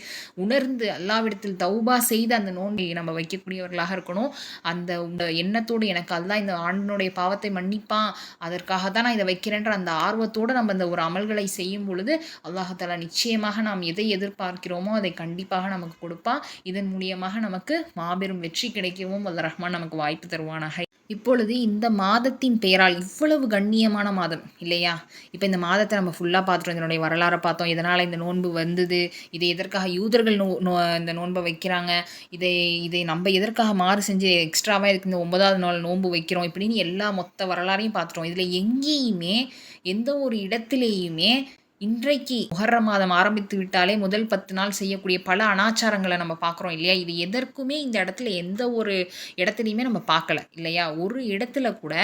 உணர்ந்து அல்லாஹ்விடத்தில் தௌபா செய்து அந்த நோன்பை நம்ம வைக்கக்கூடியவர்களாக இருக்கணும். அந்த எண்ணத்தோடு எனக்கு அல்லாஹ் இந்த ஆண்டினுடைய பாவத்தை மன்னிப்பான், அதற்காக தான் நான் இதை வைக்கிறேன்ற அந்த ஆர்வத்தோடு நம்ம அந்த ஒரு அமல்களை செய்யும் பொழுது அல்லாஹ் தஆலா நிச்சயமாக நாம் எதை எதிர்பார்க்கிறோமோ அதை கண்டிப்பாக நமக்கு கொடுப்பான். இதன் மூலியமாக நமக்கு மாபெரும் வெற்றி கிடைக்கவும் வல்ல ரஹ்மான் நமக்கு வாய்ப்பு தருவானாக. இப்பொழுது இந்த மாதத்தின் பெயரால் இவ்வளவு கண்ணியமான மாதம் இல்லையா? இப்போ இந்த மாதத்தை நம்ம ஃபுல்லாக பார்த்துட்டோம், இதனுடைய வரலாறை பார்த்தோம், இதனால் இந்த நோன்பு வந்தது, இதை எதற்காக யூதர்கள் இந்த நோன்பை வைக்கிறாங்க, இதை நம்ம எதற்காக மாறு செஞ்சு எக்ஸ்ட்ராவாக இதுக்கு இந்த 9வது நாள் நோன்பு வைக்கிறோம், இப்படின்னு எல்லா மொத்த வரலாறையும் பார்த்துட்டோம். இதில் எங்கேயுமே எந்த ஒரு இடத்துலையுமே இன்றைக்கு முஹர்ரம் மாதம் ஆரம்பித்து விட்டாலே முதல் 10 நாள் செய்யக்கூடிய பல அனாச்சாரங்களை நம்ம பார்க்குறோம் இல்லையா? இது எதற்குமே இந்த இடத்துல எந்த ஒரு இடத்துலையுமே நம்ம பார்க்கல இல்லையா? ஒரு இடத்துல கூட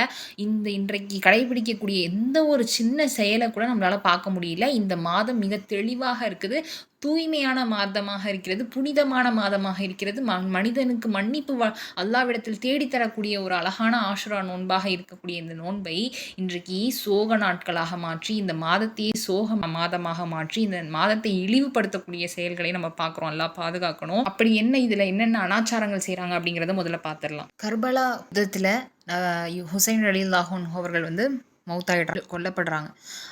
இன்றைக்கு கடைபிடிக்கக்கூடிய எந்த ஒரு சின்ன செயலை கூட நம்மளால் பார்க்க முடியல. இந்த மாதம் மிக தெளிவாக இருக்குது, தூய்மையான மாதமாக இருக்கிறது, புனிதமான மாதமாக இருக்கிறது, மனிதனுக்கு மன்னிப்பு அல்லாஹ்விடத்தில் தேடித்தரக்கூடிய ஒரு அழகான ஆஷுரா நோன்பாக இருக்கக்கூடிய இந்த நோன்பை இன்றைக்கு சோக நாட்களாக மாற்றி, இந்த மாதத்தையே சோக மாதமாக மாற்றி, இந்த மாதத்தை இழிவுபடுத்தக்கூடிய செயல்களை நம்ம பார்க்குறோம். அல்லாஹ் பாதுகாக்கணும். அப்படி என்ன இதில் என்னென்ன அனாச்சாரங்கள் செய்கிறாங்க அப்படிங்கிறத முதல்ல பார்த்துடலாம். கர்பலா யுத்தத்தில் ஹுசைன் ரலியல்லாஹு அன்ஹு அவர்கள் கொல்லப்படுறாங்க.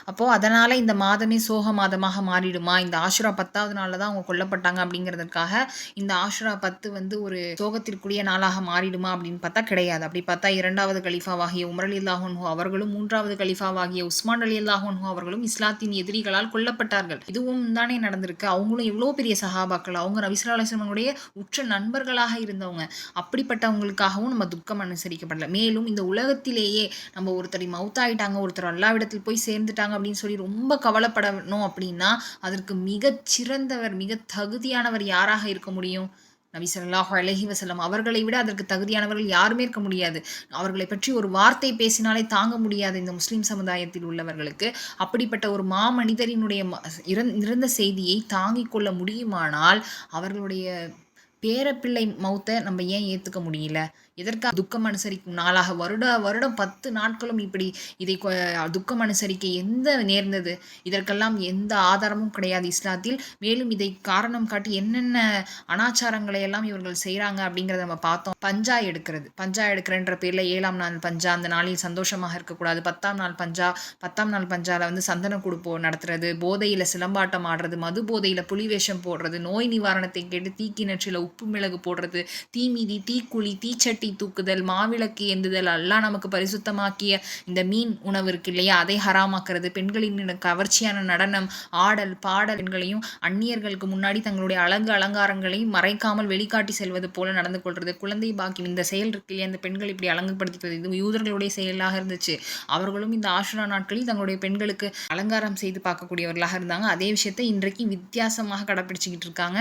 அப்போது அதனால் இந்த மாதமே சோக மாதமாக மாறிடுமா, இந்த ஆஷுரா 10வது நாளில் தான் அவங்க கொல்லப்பட்டாங்க அப்படிங்கிறதுக்காக இந்த ஆஷுரா 10 ஒரு சோகத்திற்குரிய நாளாக மாறிடுமா அப்படின்னு பார்த்தா கிடையாது. அப்படி பார்த்தா 2வது கலீஃபாவாகிய உமர் ரலியல்லாஹு அன்ஹு அவர்களும் 3வது கலீஃபாவாகிய உஸ்மான் ரலியல்லாஹு அன்ஹு அவர்களும் இஸ்லாத்தின் எதிரிகளால் கொல்லப்பட்டார்கள். இதுவும் தானே நடந்திருக்கு. அவங்களும் எவ்வளோ பெரிய சஹாபாக்கள், அவங்க நபி ஸல்லல்லாஹு அலைஹி வஸல்லம் உற்ற நண்பர்களாக இருந்தவங்க. அப்படிப்பட்டவங்களுக்காகவும் நம்ம துக்கம் அனுசரிக்கப்படல. மேலும் இந்த உலகத்திலேயே நம்ம ஒருத்தரை மௌத்தாயிட்டு ஒருத்தர் அல்லாஹ்விடத்தில் போய் சேர்ந்துட்டாங்க அப்படின்னு சொல்லி ரொம்ப கவலைப்படணும் அப்படின்னா அதற்கு மிகச் சிறந்தவர், மிக தகுதியானவர் யாராக இருக்க முடியும்? நபி ஸல்லல்லாஹு அலைஹி வஸல்லம் அவர்களை விட அதற்கு தகுதியானவர்கள் யாருமே இருக்க முடியாது. அவர்களை பற்றி ஒரு வார்த்தை பேசினாலே தாங்க முடியாது இந்த முஸ்லீம் சமுதாயத்தில் உள்ளவர்களுக்கு. அப்படிப்பட்ட ஒரு மாமனிதரினுடைய இறந்த செய்தியை தாங்கிக் கொள்ள முடியுமானால் அவர்களுடைய பேரப்பிள்ளை மௌத்தை நம்ம ஏன் ஏற்றுக்க முடியல? எதற்காக துக்கம் அனுசரிக்கும் நாளாக வருடம் 10 நாட்களும் இப்படி இதை துக்கம் அனுசரிக்க எந்த நேர்ந்தது? இதற்கெல்லாம் எந்த ஆதாரமும் கிடையாது இஸ்லாத்தில். மேலும் இதை காரணம் காட்டி என்னென்ன அனாச்சாரங்களை எல்லாம் இவர்கள் செய்கிறாங்க அப்படிங்கிறத நம்ம பார்த்தோம். பஞ்சா எடுக்கிறன்ற பேரில் 7ஆம் நாள் பஞ்சா, அந்த நாளில் சந்தோஷமாக இருக்கக்கூடாது. 10ஆம் நாள் பஞ்சா, 10ஆம் நாள் பஞ்சாவில் வந்து சந்தன குடுப்போ நடத்துறது, போதையில் சிலம்பாட்டம் ஆடுறது, மது போதையில் புலி வேஷம் போடுறது, நோய் நிவாரணத்தை கேட்டு தீக்கிணற்றில் உப்பு மிளகு போடுறது, தீமிதி, தீக்குழி, தீச்சட்டி தூக்குதல், மாவிளக்கு ஏந்துதல், எல்லாம் நமக்கு பரிசுத்தமாக்கிய இந்த மீன் உணவு இருக்கு இல்லையா, அதை ஹராமாக்குறது, பெண்களின் கவர்ச்சியான நடனம், ஆடல், பாடல், பெண்களையும் அந்நியர்களுக்கு முன்னாடி தங்களுடைய அலங்காரங்களையும் மறைக்காமல் வெளிக்காட்டி செல்வது போல நடந்து கொள்வது, குழந்தை பாக்கியம், இந்த செயல் இருக்கு இல்லையா, இந்த பெண்கள் இப்படி அலங்குபடுத்திக்கிறது இது யூதர்களுடைய செயலாக இருந்துச்சு. அவர்களும் இந்த ஆஷுரா நாட்களில் தங்களுடைய பெண்களுக்கு அலங்காரம் செய்து பார்க்கக்கூடியவர்களாக இருந்தாங்க. அதே விஷயத்தை இன்றைக்கு வித்தியாசமாக கடைப்பிடிச்சிக்கிட்டு இருக்காங்க.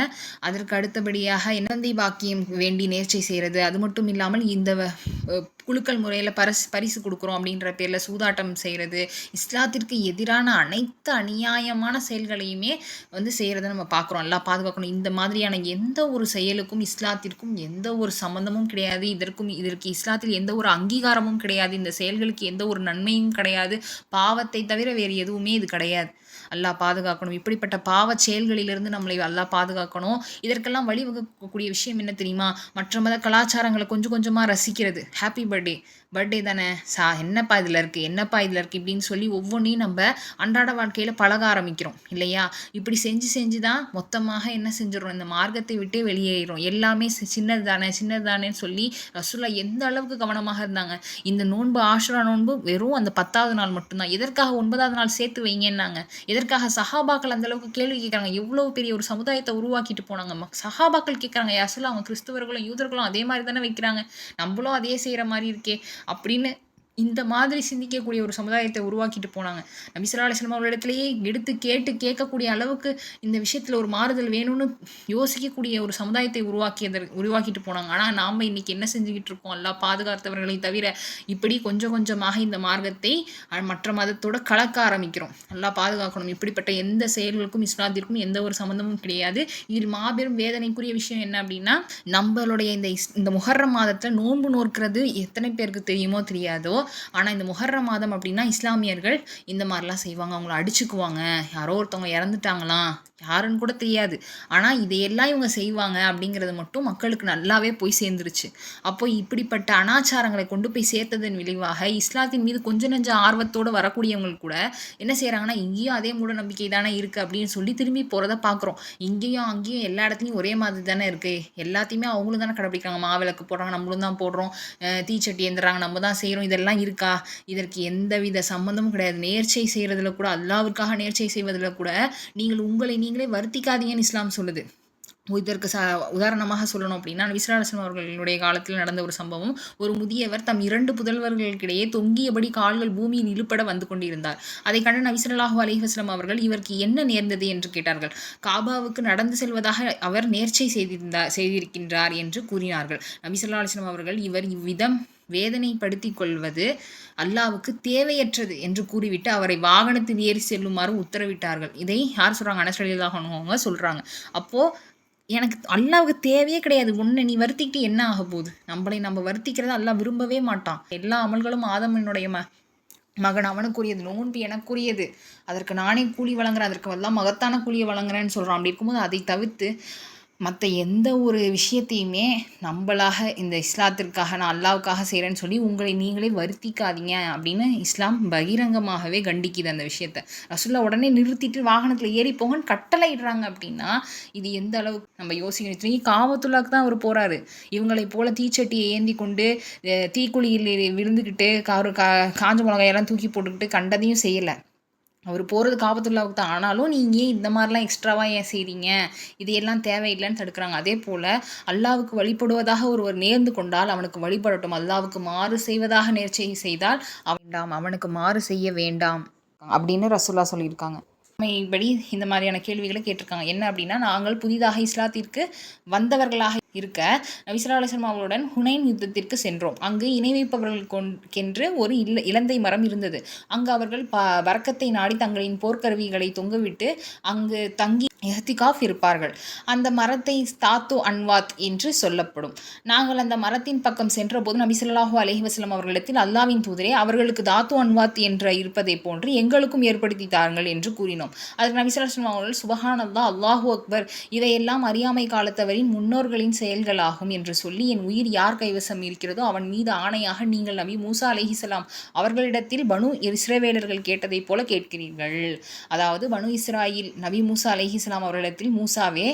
அதற்கு அடுத்தபடியாக குழந்தை பாக்கியம் வேண்டி நேர்ச்சை செய்கிறது, அது மட்டும் இல்லாமல் இந்த குலுக்கல் முறையில் பரிசு கொடுக்குறோம் அப்படின்ற பேரில் சூதாட்டம் செய்கிறது, இஸ்லாத்திற்கு எதிரான அனைத்து அநியாயமான செயல்களையுமே வந்து செய்கிறத நம்ம பார்க்குறோம். எல்லாம் பாதுகாக்கணும். இந்த மாதிரியான எந்த ஒரு செயலுக்கும் இஸ்லாத்திற்கும் எந்த ஒரு சம்பந்தமும் கிடையாது. இதற்கு இஸ்லாத்தில் எந்த ஒரு அங்கீகாரமும் கிடையாது. இந்த செயல்களுக்கு எந்த ஒரு நன்மையும் கிடையாது. பாவத்தை தவிர வேறு எதுவுமே இது கிடையாது. அல்லாஹ் பாதுகாக்கணும். இப்படிப்பட்ட பாவ செயல்களிலிருந்து நம்மளை அல்லாஹ் பாதுகாக்கணும். இதற்கெல்லாம் வழிவகுக்கக்கூடிய விஷயம் என்ன தெரியுமா? மற்ற மத கலாச்சாரங்களை கொஞ்சம் கொஞ்சமாக ரசிக்கிறது. ஹாப்பி பர்த்டே தானே, என்னப்பா இதில் இருக்குது இப்படின்னு சொல்லி ஒவ்வொன்றையும் நம்ம அன்றாட வாழ்க்கையில் பழக ஆரம்பிக்கிறோம் இல்லையா? இப்படி செஞ்சு தான் மொத்தமாக என்ன செஞ்சிடறோம், இந்த மார்க்கத்தை விட்டே வெளியேறோம். எல்லாமே சின்னது தானேன்னு சொல்லி ரசூலுல்லாஹ் எந்த அளவுக்கு கவனமாக இருந்தாங்க. இந்த நோன்பு, ஆஷுரா நோன்பு வெறும் அந்த 10வது நாள் மட்டும்தான். எதற்காக 9வது நாள் சேர்த்து வைங்கன்னாங்க? எதற்காக? சஹாபாக்கள் அந்த அளவுக்கு கேள்வி கேட்குறாங்க. எவ்வளவு பெரிய ஒரு சமுதாயத்தை உருவாக்கிட்டு போனாங்க. சஹாபாக்கள் கேட்குறாங்க, யா ரசூலுல்லாஹ் அவங்க கிறிஸ்தவர்களும் யூதர்களும் அதே மாதிரி தானே வைக்கிறாங்க, நம்மளும் அதே செய்கிற மாதிரி இருக்கே அப்படின்னு இந்த மாதிரி சிந்திக்கக்கூடிய ஒரு சமுதாயத்தை உருவாக்கிட்டு போனாங்க. நபி ஸல்லல்லாஹு அலைஹி வஸல்லம் அவர்களிடத்திலேயே எடுத்து கேட்கக்கூடிய அளவுக்கு இந்த விஷயத்தில் ஒரு மாறுதல் வேணும்னு யோசிக்கக்கூடிய ஒரு சமுதாயத்தை உருவாக்கிட்டு போனாங்க. ஆனால் நாம் இன்னைக்கு என்ன செஞ்சுக்கிட்டு இருக்கோம்? எல்லாம் பாதுகாத்தவர்களை தவிர இப்படி கொஞ்சம் கொஞ்சமாக இந்த மார்க்கத்தை மற்ற மதத்தோட கலக்க ஆரம்பிக்கிறோம். எல்லாம் பாதுகாக்கணும். இப்படிப்பட்ட எந்த செயல்களுக்கும் இஸ்லாத்திற்கும் எந்த ஒரு சம்மந்தமும் கிடையாது. இதில் மாபெரும் வேதனைக்குரிய விஷயம் என்ன அப்படின்னா, நம்மளுடைய இந்த முஹர்ரம் மாதத்தில் நோன்பு நோக்கிறது எத்தனை பேருக்கு தெரியுமோ தெரியாதோ, ஆனால் இந்த முஹர்ரம் மாதம் அப்படின்னா இஸ்லாமியர்கள் இந்த மாதிரிலாம் செய்வாங்க. அவங்கள அடிச்சுக்குவாங்க, யாரோ ஒருத்தவங்க இறந்துட்டாங்களாம், யாருன்னு கூட தெரியாது, ஆனால் இதையெல்லாம் இவங்க செய்வாங்க அப்படிங்கிறது மட்டும் மக்களுக்கு நல்லாவே போய் சேர்ந்துருச்சு. அப்போ இப்படிப்பட்ட அனாச்சாரங்களை கொண்டு போய் சேர்த்ததன் விளைவாக இஸ்லாத்தின் மீது கொஞ்சம் நெஞ்ச ஆர்வத்தோடு வரக்கூடியவங்க கூட என்ன செய்கிறாங்கன்னா, இங்கேயும் அதே மூட நம்பிக்கை தானே இருக்குது அப்படின்னு சொல்லி திரும்பி போகிறத பார்க்குறோம். இங்கேயும் அங்கேயும் எல்லா இடத்துலையும் ஒரே மாதிரி தானே இருக்குது, எல்லாத்தையுமே அவங்களும் தானே கடைப்பிடிக்கிறாங்க. மாவிளக்கு போடுறாங்க, நம்மளும் தான் போடுறோம், தீச்சட்டி ஏந்துறாங்க, நம்ம தான் செய்கிறோம். இதெல்லாம் இருக்கா? இதற்கு எந்தவித சம்மந்தமும் கிடையாது. நேர்ச்சை செய்கிறதுல கூட, அல்லாஹ்வுக்காக நேர்ச்சை செய்வதில் கூட நீங்கள் உங்களை நீங்களே வருத்திக்காதீங்கன்னு இஸ்லாம் சொல்லுது. இதற்கு உதாரணமாக சொல்லணும் அப்படின்னா, நபி ஸல்லல்லாஹு அலைஹி வஸல்லம் அவர்களுடைய காலத்தில் நடந்த ஒரு சம்பவம். ஒரு முதியவர் தம் 2 புதல்வர்களுக்கிடையே தொங்கியபடி கால்கள் பூமியில் இழுபட வந்து கொண்டிருந்தார். அதை கண்ட நபி ஸல்லல்லாஹு அலைஹி வஸல்லம் அவர்கள், இவருக்கு என்ன நேர்ந்தது என்று கேட்டார்கள். காபாவுக்கு நடந்து செல்வதாக அவர் நேர்ச்சை செய்திருக்கின்றார் என்று கூறினார்கள். நபி ஸல்லல்லாஹு அலைஹி வஸல்லம் அவர்கள், இவர் இவ்விதம் வேதனைப்படுத்திக் கொள்வது அல்லாஹ்வுக்கு தேவையற்றது என்று கூறிவிட்டு அவரை வாகனத்தில் ஏறி செல்லுமாறு உத்தரவிட்டார்கள். இதை யார் சொல்கிறாங்க? அனஸ் ரலியல்லாஹு அன்ஹு அவங்க சொல்கிறாங்க. அப்போது எனக்கு அல்லாஹ்வுக்கு தேவையே கிடையாது, உன்னை நீ வருத்திக்கிட்டு என்ன ஆக போகுது? நம்ம வருத்திக்கிறத அல்லாஹ் விரும்பவே மாட்டான். எல்லா அமல்களும் ஆதமனுடைய மகன் அவனுக்குரியது, நோன்பு எனக்குரியது, அதற்கு நானே கூலி வழங்குறேன், அதற்கு எல்லாம் மகத்தான கூலியை வழங்குறேன்னு சொல்கிறான். அப்படி இருக்கும்போது அதை தவிர்த்து மற்ற எந்த ஒரு விஷயத்தையுமே நம்மளாக இந்த இஸ்லாத்திற்காக நான் அல்லாவுக்காக செய்கிறேன்னு சொல்லி உங்களை நீங்களே வருத்திக்காதீங்க அப்படின்னு இஸ்லாம் பகிரங்கமாகவே கண்டிக்குது அந்த விஷயத்த. ரசூலுல்லாஹ் உடனே நிறுத்திட்டு வாகனத்தில் ஏறி போங்கன்னு கட்டளை இடுறாங்க அப்படின்னா இது எந்த அளவுக்கு நம்ம யோசிக்கணும். இத்தனைக்கும் காபத்துல்லாக்கு தான் அவர் போகிறாரு. இவங்களை போல் தீச்சட்டியை ஏந்தி கொண்டு தீக்குழியில் விழுந்துக்கிட்டு காஞ்ச மிளகாயெல்லாம் தூக்கி போட்டுக்கிட்டு கண்டதையும் செய்யலை. அவர் போகிறது காபத்துல்லாவுக்கு தான். ஆனாலும் நீங்கள் ஏன் இந்த மாதிரிலாம் எக்ஸ்ட்ராவாக ஏன் செய்கிறீங்க, இதையெல்லாம் தேவையில்லைன்னு தடுக்கிறாங்க. அதே போல் அல்லாவுக்கு வழிபடுவதாக ஒருவர் நேர்ந்து கொண்டால் அவனுக்கு வழிபடட்டும், அல்லாவுக்கு மாறு செய்வதாக நேர்ச்சை செய்தால் அவனுக்கு மாறு செய்ய வேண்டாம் அப்படின்னு ரசூலுல்லாஹ் சொல்லியிருக்காங்க. இப்படி இந்த மாதிரியான கேள்விகளை கேட்டிருக்காங்க. என்ன அப்படின்னா, நாங்கள் புதிதாக இஸ்லாத்திற்கு வந்தவர்களாக இருக்க நபி ஸல்லல்லாஹு அலைஹி வஸல்லம் அவர்களுடன் ஹுனைன் யுத்தத்திற்கு சென்றோம். அங்கு இணை வைப்பவர்களுக்கென்று ஒரு இலந்தை மரம் இருந்தது. அங்கு அவர்கள் பரக்கத்தை நாடி தங்களின் போர்க்கருவிகளை தொங்கவிட்டு அங்கு தங்கி இஹ்திகாஃப் இருப்பார்கள். அந்த மரத்தை தாத்து அன்வாத் என்று சொல்லப்படும். நாங்கள் அந்த மரத்தின் பக்கம் சென்றபோது நபி ஸல்லல்லாஹு அலைஹி வஸல்லம் அவர்களிடத்தில், அல்லாஹ்வின் தூதரே, அவர்களுக்கு தாத்து அன்வாத் என்ற இருப்பதை போன்று எங்களுக்கும் ஏற்படுத்தி தாருங்கள் என்று கூறினோம். அதற்கு நபி ஸல்லல்லாஹு அலைஹி வஸல்லம் அவர்கள், சுபஹானல்லாஹ், அல்லாஹு அக்பர், இவையெல்லாம் அறியாமை காலத்தவரின் முன்னோர்களின் செயல்களாகும் என்று சொல்லி, என் உயிர் யார் கைவசம் இருக்கிறதோ அவன் மீது ஆணையாக நீங்கள் நபி மூசா அலைஹிஸ்ஸலாம் அவர்களிடத்தில் பனு இஸ்ரவேலர்கள் கேட்டதைப் போல கேட்கிறீர்கள். அதாவது பனு இஸ்ராயில் நபி மூசா அலைஹிஸ்ஸலாம் அவர்களிடத்தில், மூசாவே,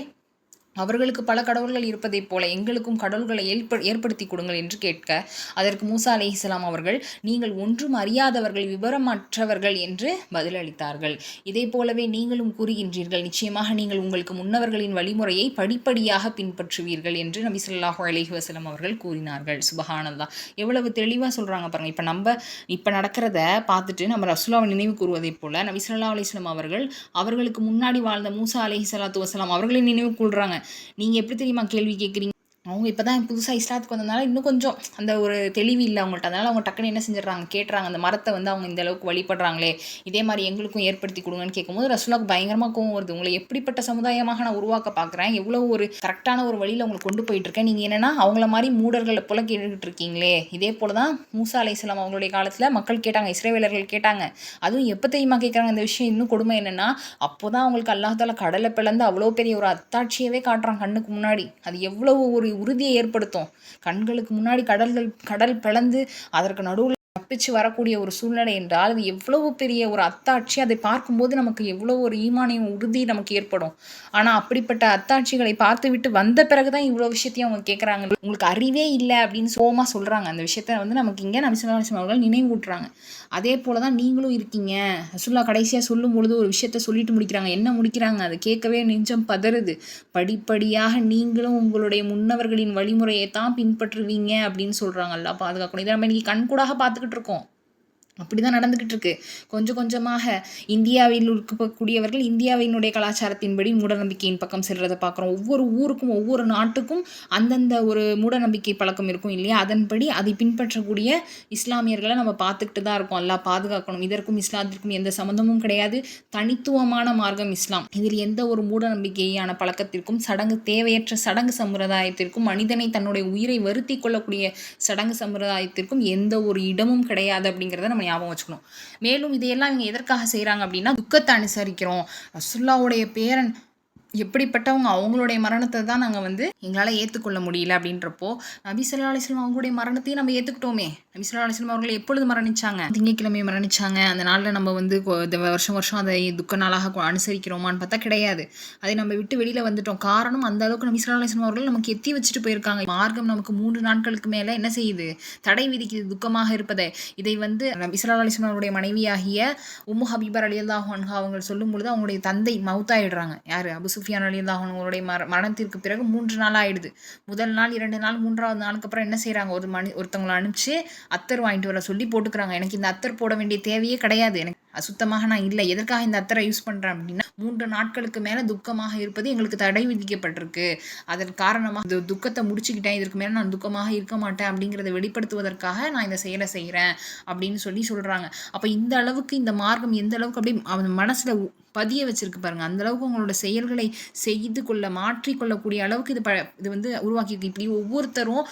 அவர்களுக்கு பல கடவுள்கள் இருப்பதைப் போல எங்களுக்கும் கடவுள்களை ஏற்படுத்தி கொடுங்கள் என்று கேட்க, அதற்கு மூசா அலைஹிஸ்ஸலாம் அவர்கள், நீங்கள் ஒன்றும் அறியாதவர்கள், விவரமற்றவர்கள் என்று பதிலளித்தார்கள். இதே போலவே நீங்களும் கூறுகின்றீர்கள், நிச்சயமாக நீங்கள் உங்களுக்கு முன்னவர்களின் வழிமுறையை படிப்படியாக பின்பற்றுவீர்கள் என்று நபி ஸல்லல்லாஹு அலைஹி வஸல்லம் அவர்கள் கூறினார்கள். சுபஹானல்லாஹ், எவ்வளவு தெளிவாக சொல்கிறாங்க பாருங்கள். இப்போ நடக்கிறத பார்த்துட்டு நம்ம ரசூலுல்லாஹ்வை நினைவு கூறுவதைப் போல நபி ஸல்லல்லாஹு அலைஹி வஸல்லம் அவர்களுக்கு முன்னாடி வாழ்ந்த மூசா அலைஹிஸ்ஸலாத்து வஸலாம் அவர்களை நினைவு கூறுறாங்க. நீங்கள் எப்படி தெரியுமா கேள்வி கேட்குறீங்க? அவங்க இப்போ தான் புதுசாக இஸ்லாத்துக்கு வந்ததுனால இன்னும் கொஞ்சம் அந்த ஒரு தெளிவு இல்லை அவங்கள்ட்ட. அதனால் அவங்க டக்குன்னு என்ன செஞ்சிடறாங்க, கேட்டுறாங்க, அந்த மரத்தை வந்து அவங்க இந்த அளவுக்கு வழிபடுறாங்களே, இதே மாதிரி எங்களுக்கும் ஏற்படுத்தி கொடுங்கன்னு கேட்கும்போது ரசூலுல்லாஹ்வுக்கு பயங்கரமாக கோவம் வருது. உங்களை எப்படிப்பட்ட சமுதாயமாக நான் உருவாக்க பார்க்குறேன், எவ்வளோ ஒரு கரெக்டான ஒரு வழியில் அவங்களை கொண்டு போயிட்டுருக்கேன், நீங்கள் என்னென்னா அவங்கள மாதிரி மூடர்களை போல கேட்டுக்கிட்டு இருக்கீங்களே. இதே போல் தான் மூசா அலைஹிஸ்ஸலாம் அவங்களுடைய காலத்தில் மக்கள் கேட்டாங்க, இஸ்ரவேலர்கள் கேட்டாங்க. அதுவும் எப்போ தெரியுமா கேட்குறாங்க? இந்த விஷயம் இன்னும் கொடுமை என்னென்னா, அப்போ தான் அவங்களுக்கு அல்லாஹ் தஆலா கடலை பிளந்து அவ்வளோ பெரிய ஒரு அத்தாட்சியவே காட்டுறான் கண்ணுக்கு முன்னாடி. அது எவ்வளவு ஒரு உறுதியை ஏற்படுத்தும். கண்களுக்கு முன்னாடி கடல் பிளந்து அதற்கு நடுவில் தப்பிச்சு வரக்கூடிய ஒரு சூழ்நிலை என்றால் அது எவ்வளவு பெரிய ஒரு அத்தாட்சி. அதை பார்க்கும்போது நமக்கு எவ்வளோ ஒரு ஈமானின் உறுதி நமக்கு ஏற்படும். ஆனால் அப்படிப்பட்ட அத்தாட்சிகளை பார்த்து விட்டு வந்த பிறகுதான் இவ்வளோ விஷயத்தையும் அவங்க கேட்குறாங்க. உங்களுக்கு அறிவே இல்லை அப்படின்னு சோகமாக சொல்கிறாங்க. அந்த விஷயத்த வந்து நமக்கு இங்கே நபி ஸல்லல்லாஹு அலைஹி வஸல்லம் அவர்கள் நினைவூட்டுறாங்க. அதே போல தான் நீங்களும் இருக்கீங்க. ரசூலுல்லாஹ் கடைசியாக சொல்லும் பொழுது ஒரு விஷயத்த சொல்லிட்டு முடிக்கிறாங்க. என்ன முடிக்கிறாங்க? அதை கேட்கவே நெஞ்சம் பதறுது. படிப்படியாக நீங்களும் உங்களுடைய முன்னவர்களின் வழிமுறையை தான் பின்பற்றுவீங்க அப்படின்னு சொல்கிறாங்க. அல்லாஹ் பாதுகாக்கணும். இதை நம்ம இன்னைக்கு கண்கூடாக பார்த்துக்கிட்டு இருக்கோம். அப்படி தான் நடந்துக்கிட்டு இருக்கு. கொஞ்சம் கொஞ்சமாக இந்தியாவில் இருக்கக்கூடியவர்கள் இந்தியாவினுடைய கலாச்சாரத்தின்படி மூடநம்பிக்கையின் பக்கம் செல்றதை பார்க்குறோம். ஒவ்வொரு ஊருக்கும் ஒவ்வொரு நாட்டுக்கும் அந்தந்த ஒரு மூடநம்பிக்கை பழக்கம் இருக்கும் இல்லையா? அதன்படி அதை பின்பற்றக்கூடிய இஸ்லாமியர்களை நம்ம பார்த்துக்கிட்டு தான் இருக்கோம். அல்லாஹ் பாதுகாக்கணும். இதற்கும் இஸ்லாத்திற்கும் எந்த சம்மந்தமும் கிடையாது. தனித்துவமான மார்க்கம் இஸ்லாம். இதில் எந்த ஒரு மூடநம்பிக்கையான பழக்கத்திற்கும் தேவையற்ற சடங்கு சம்பிரதாயத்திற்கும் மனிதனை தன்னுடைய உயிரை வருத்தி கொள்ளக்கூடிய சடங்கு சம்பிரதாயத்திற்கும் எந்த ஒரு இடமும் கிடையாது அப்படிங்கிறத நம்ம ஞாபகம் வச்சுக்கணும். மேலும் இதையெல்லாம் இவங்க எதற்காக செய்கிறாங்க அப்படின்னா, துக்கத்தை அனுசரிக்கிறோம். ரசூலுல்லாஹ்வுடைய பேரன் எப்படிப்பட்டவங்க, அவங்களுடைய மரணத்தை தான் நாங்கள் வந்து எங்களால் ஏற்றுக்கொள்ள முடியல அப்படின்றப்போ, நபி ஸல்லல்லாஹு அலைஹி வஸல்லம் அவங்களுடைய மரணத்தையும் நம்ம ஏற்றுக்கிட்டோமே. நபி ஸல்லல்லாஹு அலைஹி வஸல்லம் அவர்கள் எப்பொழுது மரணிச்சாங்க? திங்கட்கிழமை மரணிச்சாங்க. அந்த நாளில் நம்ம வந்து வருஷம் வருஷம் அதை துக்க நாளாக அனுசரிக்கிறோமான்னு பார்த்தா கிடையாது. அதை நம்ம விட்டு வெளியில் வந்துட்டோம். காரணம், அந்த அளவுக்கு நபி ஸல்லல்லாஹு அலைஹி வஸல்லம் அவர்கள் நமக்கு எத்தி வச்சுட்டு போயிருக்காங்க. மார்க்கம் நமக்கு 3 நாட்களுக்கு மேலே என்ன செய்யுது? தடை விதிக்குது துக்கமாக இருப்பதை. இதை வந்து நபி ஸல்லல்லாஹு அலைஹி வஸல்லம் அவருடைய மனைவியாகிய உம்மு ஹபீபா ரலியல்லாஹு அன்ஹா அவங்க சொல்லும் பொழுது அவங்களுடைய தந்தை மவுத்தாயிடுறாங்க. யார்? அபு சுஃபியான் ரலியல்லாஹு அன்ஹு அவங்களுடைய மரணத்திற்கு பிறகு 3 நாள் ஆயிடுது. முதல் நாள் 2 நாள் 3வது நாளுக்கு அப்புறம் என்ன செய்கிறாங்க? ஒருத்தவங்களை அனுப்பிச்சு அத்தர் வாங்கிட்டு வர சொல்லி போட்டுக்கிறாங்க. எனக்கு இந்த அத்தர் போட வேண்டிய தேவையே கிடையாது, எனக்கு அசுத்தமாக நான் இல்லை, எதற்காக இந்த அத்தரை யூஸ் பண்ணுறேன் அப்படின்னா, 3 நாட்களுக்கு மேலே துக்கமாக இருப்பது எங்களுக்கு தடை விதிக்கப்பட்டிருக்கு. அதன் காரணமாக இந்த துக்கத்தை முடிச்சுக்கிட்டேன், இதற்கு மேலே நான் துக்கமாக இருக்க மாட்டேன் அப்படிங்கிறத வெளிப்படுத்துவதற்காக நான் இந்த செயலை செய்கிறேன் அப்படின்னு சொல்கிறாங்க. அப்போ இந்த அளவுக்கு இந்த மார்க்கம் எந்த அளவுக்கு அப்படியே அவன் மனசில் பதிய வச்சிருக்கு பாருங்க. அந்த அளவுக்கு உங்களோட செயல்களை செய்து கொள்ள மாற்றிக்கொள்ளக்கூடிய அளவுக்கு இது வந்து உருவாக்கியிருக்கு. இப்படி ஒவ்வொருத்தரும்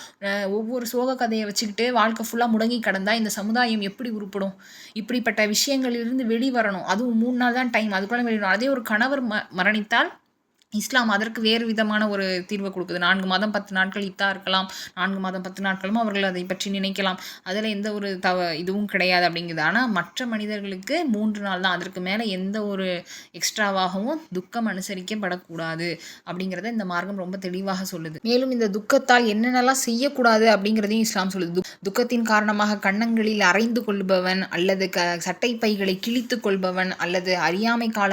ஒவ்வொரு சோக கதையை வச்சுக்கிட்டு வாழ்க்கை ஃபுல்லாக முடங்கி கிடந்தா இந்த சமுதாயம் எப்படி உருப்படும்? இப்படிப்பட்ட விஷயங்களிலிருந்து வெளிவரணும். அதுவும் 3 நாள் தான் டைம், அதுக்குள்ள வெளிவரணும். அதே ஒரு கணவர் மரணித்தால் இஸ்லாம் அதற்கு வேறு விதமான ஒரு தீர்வை கொடுக்குது. 4 மாதம் 10 நாட்கள் இத்தா இருக்கலாம், 4 மாதம் 10 நாட்களும் அவர்கள் அதை பற்றி நினைக்கலாம். அதில் எந்த ஒரு இதுவும் கிடையாது அப்படிங்குது. ஆனால் மற்ற மனிதர்களுக்கு 3 நாள் தான், அதற்கு மேலே எந்த ஒரு எக்ஸ்ட்ராவாகவும் துக்கம் அனுசரிக்கப்படக்கூடாது அப்படிங்கிறத இந்த மார்க்கம் ரொம்ப தெளிவாக சொல்லுது. மேலும் இந்த துக்கத்தால் என்னென்னலாம் செய்யக்கூடாது அப்படிங்கிறதையும் இஸ்லாம் சொல்லுது. துக்கத்தின் காரணமாக கன்னங்களில் அரைந்து கொள்பவன், அல்லது சட்டை பைகளை கிழித்து கொள்பவன், அல்லது அறியாமை கால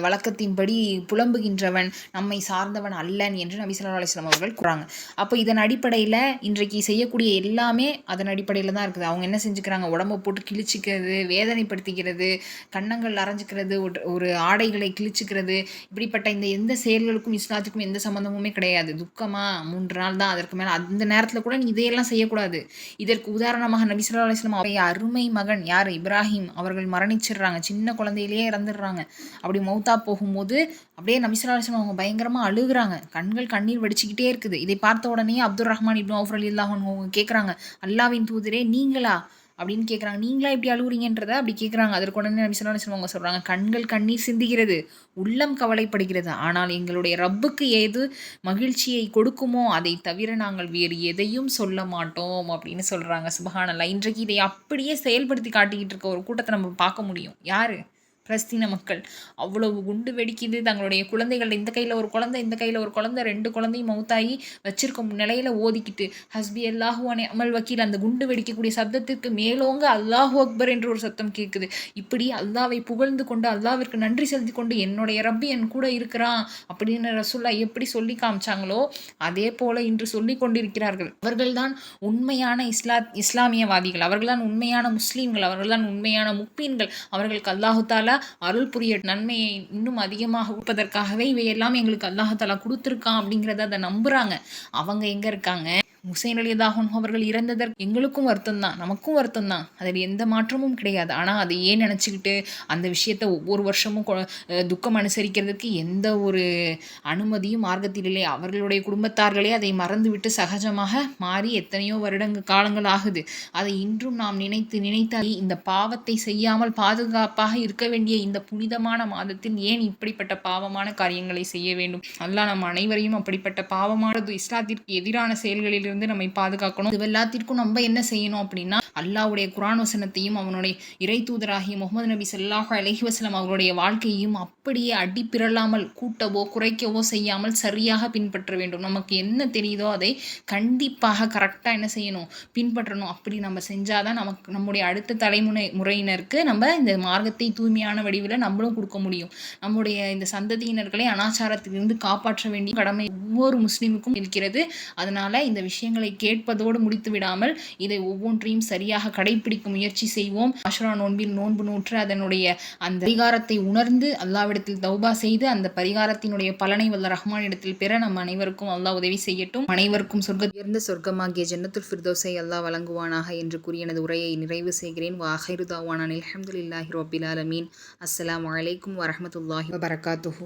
வழக்கத்தின்படி புலம்புகின்றவன், சார்ந்தவன், நம்மை சார்ந்தவன் அல்லன் என்று நபி ஸல்லல்லாஹு அலைஹி வஸல்லம் அவர்கள் கூறாங்க. அப்போ இதன் அடிப்படையில் இன்றைக்கு செய்யக்கூடிய எல்லாமே அதன் அடிப்படையில் தான் இருக்குது. அவங்க என்ன செஞ்சுக்கிறாங்க, உடம்பை போட்டு கிழிச்சிக்கிறது, வேதனைப்படுத்திக்கிறது, கன்னங்கள் அரைஞ்சிக்கிறது, ஒரு ஆடைகளை கிழிச்சிக்கிறது, இப்படிப்பட்ட இந்த எந்த செயல்களுக்கும் இஸ்லாத்துக்கும் எந்த சம்மந்தமுமே கிடையாது. துக்கமாக 3 நாள் தான், அதற்கு மேலே அந்த நேரத்தில் கூட நீ இதையெல்லாம் செய்யக்கூடாது. இதற்கு உதாரணமாக நபி ஸல்லல்லாஹு அலைஹி வஸல்லம் அவருடைய அருமை மகன் யார், இப்ராஹிம் அவர்கள் மரணிச்சிடுறாங்க, சின்ன குழந்தையிலேயே இறந்துடுறாங்க. அப்படி மௌத்தா போகும்போது அப்படியே நபி ஸல்லல்லாஹு அலைஹி வஸல்லம் அவங்க பயங்கரமாக அழுகுறாங்க, கண்ணீர் வடிச்சிக்கிட்டே இருக்குது. இதை பார்த்த உடனே அப்துர் ரஹ்மான் இப்னு அவுஃப் ரலியல்லாஹு அன்ஹு அவங்க கேட்குறாங்க, அல்லாஹ்வின் தூதரே நீங்களா அப்படின்னு கேட்குறாங்க, நீங்களா இப்படி அழுகுறீங்கன்றதை அப்படி கேட்குறாங்க. அதற்கு உடனே நபி ஸல்லல்லாஹு அலைஹி வஸல்லம் அவங்க சொல்கிறாங்க, கண்ணீர் சிந்துகிறது, உள்ளம் கவலைப்படுகிறது, ஆனால் எங்களுடைய ரப்புக்கு ஏது மகிழ்ச்சியை கொடுக்குமோ அதை தவிர நாங்கள் வேறு எதையும் சொல்ல மாட்டோம் அப்படின்னு சொல்கிறாங்க. சுப்ஹானல்லாஹ். இன்றைக்கு இதை அப்படியே செயல்படுத்தி காட்டிக்கிட்டு இருக்க ஒரு கூட்டத்தை நம்ம பார்க்க முடியும். யார்? பலஸ்தீன மக்கள். அவ்வளவு குண்டு வெடிக்குது, தங்களுடைய குழந்தைகள், இந்த கையில் ஒரு குழந்தை, இந்த கையில் ஒரு குழந்தை, 2 குழந்தையும் மௌத்தாகி வச்சிருக்கும் நிலையில் ஓதிக்கிட்டு ஹஸ்பி அல்லாஹு வ நிஅமல் வக்கீல், அந்த குண்டு வெடிக்கக்கூடிய சப்தத்திற்கு மேலோங்க அல்லாஹு அக்பர் என்று ஒரு சத்தம் கேட்குது. இப்படி அல்லாவை புகழ்ந்து கொண்டு அல்லாவிற்கு நன்றி செலுத்தி கொண்டு என்னுடைய ரப்பி என் கூட இருக்கிறான் அப்படின்னு ரசூலுல்லாஹ் எப்படி சொல்லி காமிச்சாங்களோ அதே போல இன்று சொல்லி கொண்டிருக்கிறார்கள். அவர்கள்தான் உண்மையான இஸ்லாமியவாதிகள், அவர்கள்தான் உண்மையான முஸ்லீம்கள், அவர்கள்தான் உண்மையான முக்மீன்கள். அவர்களுக்கு அல்லாஹு தாலா அருள் புரிய நன்மையை இன்னும் அதிகமாக கொடுப்பதற்காகவே இவையெல்லாம் எங்களுக்கு அல்லாஹ் தஆலா கொடுத்துருக்கான் அப்படிங்கிறத அதை நம்புறாங்க. அவங்க எங்க இருக்காங்க? ஹுசைன் ரலியல்லாஹு அன்ஹு அவர்கள் இறந்ததற்கு எங்களுக்கும் வருத்தம் தான், நமக்கும் வருத்தம் தான், அதில் எந்த மாற்றமும் கிடையாது. ஆனால் அதை ஏன் நினச்சிக்கிட்டு அந்த விஷயத்தை ஒவ்வொரு வருஷமும் துக்கம் அனுசரிக்கிறதுக்கு எந்த ஒரு அனுமதியும் மார்க்கத்தில் இல்லை. அவர்களுடைய குடும்பத்தார்களே அதை மறந்துவிட்டு சகஜமாக மாறி எத்தனையோ காலங்கள் ஆகுது. அதை இன்றும் நாம் நினைத்து இந்த பாவத்தை செய்யாமல் பாதுகாப்பாக இருக்க வேண்டிய இந்த புனிதமான மாதத்தில் ஏன் இப்படிப்பட்ட பாவமான காரியங்களை செய்ய வேண்டும்? அல்லாஹ் நம் அனைவரையும் அப்படிப்பட்ட பாவமானது இஸ்லாத்திற்கு எதிரான செயல்களில் நம்மை பாதுகாக்கணும். இது எல்லாத்திற்கும் நம்ம என்ன செய்யணும் அப்படின்னா, அல்லாஹ்வுடைய குர்ஆன் வசனத்தையும் அவனுடைய இறை தூதராகிய முஹம்மது நபி ஸல்லல்லாஹு அலைஹி வஸல்லம் அவருடைய வாழ்க்கையையும் அப்படியே அடிப்பிரளாமல் கூட்டவோ குறைக்கவோ செய்யாமல் சரியாக பின்பற்ற வேண்டும். நமக்கு என்ன தெரியுதோ அதை கண்டிப்பாக கரெக்டாக என்ன செய்யணும், பின்பற்றணும். அப்படி நம்ம செஞ்சாதான் நம்முடைய அடுத்த முறையினருக்கு நம்ம இந்த மார்க்கத்தை தூய்மையான வடிவில் நம்மளும் கொடுக்க முடியும். நம்முடைய இந்த சந்ததியினர்களை அனாச்சாரத்திலிருந்து காப்பாற்ற வேண்டிய கடமை ஒவ்வொரு முஸ்லீமுக்கும் இருக்கிறது. அதனால இந்த விஷயங்களை கேட்பதோடு முடித்து விடாமல் இதை ஒவ்வொன்றையும் சரியாக கடைபிடிக்கும் முயற்சி செய்வோம். ஆஷுரா நோன்பில் நோன்பு நூற்று அதனுடைய அந்த பரிகாரத்தை உணர்ந்து அல்லாஹ்விடத்தில் தௌபா செய்து அந்த பரிகாரத்தினுடைய பலனை வல்ல ரஹ்மானிடத்தில் பெற நம் அனைவருக்கும் அல்லாஹ் உதவி செய்யட்டும். அனைவருக்கும் உயர்ந்த சொர்க்கமாகிய ஜன்னத்துல் ஃபிர்தௌஸை அல்லாஹ் வழங்குவானாக என்று கூறிய எனது உரையை நிறைவு செய்கிறேன். வாஹிரு தாவானா அல்ஹம்துலில்லாஹி ரப்பில் ஆலமீன். அஸ்ஸலாமு அலைக்கும் வரஹ்மத்துல்லாஹி வபரகாத்துஹு.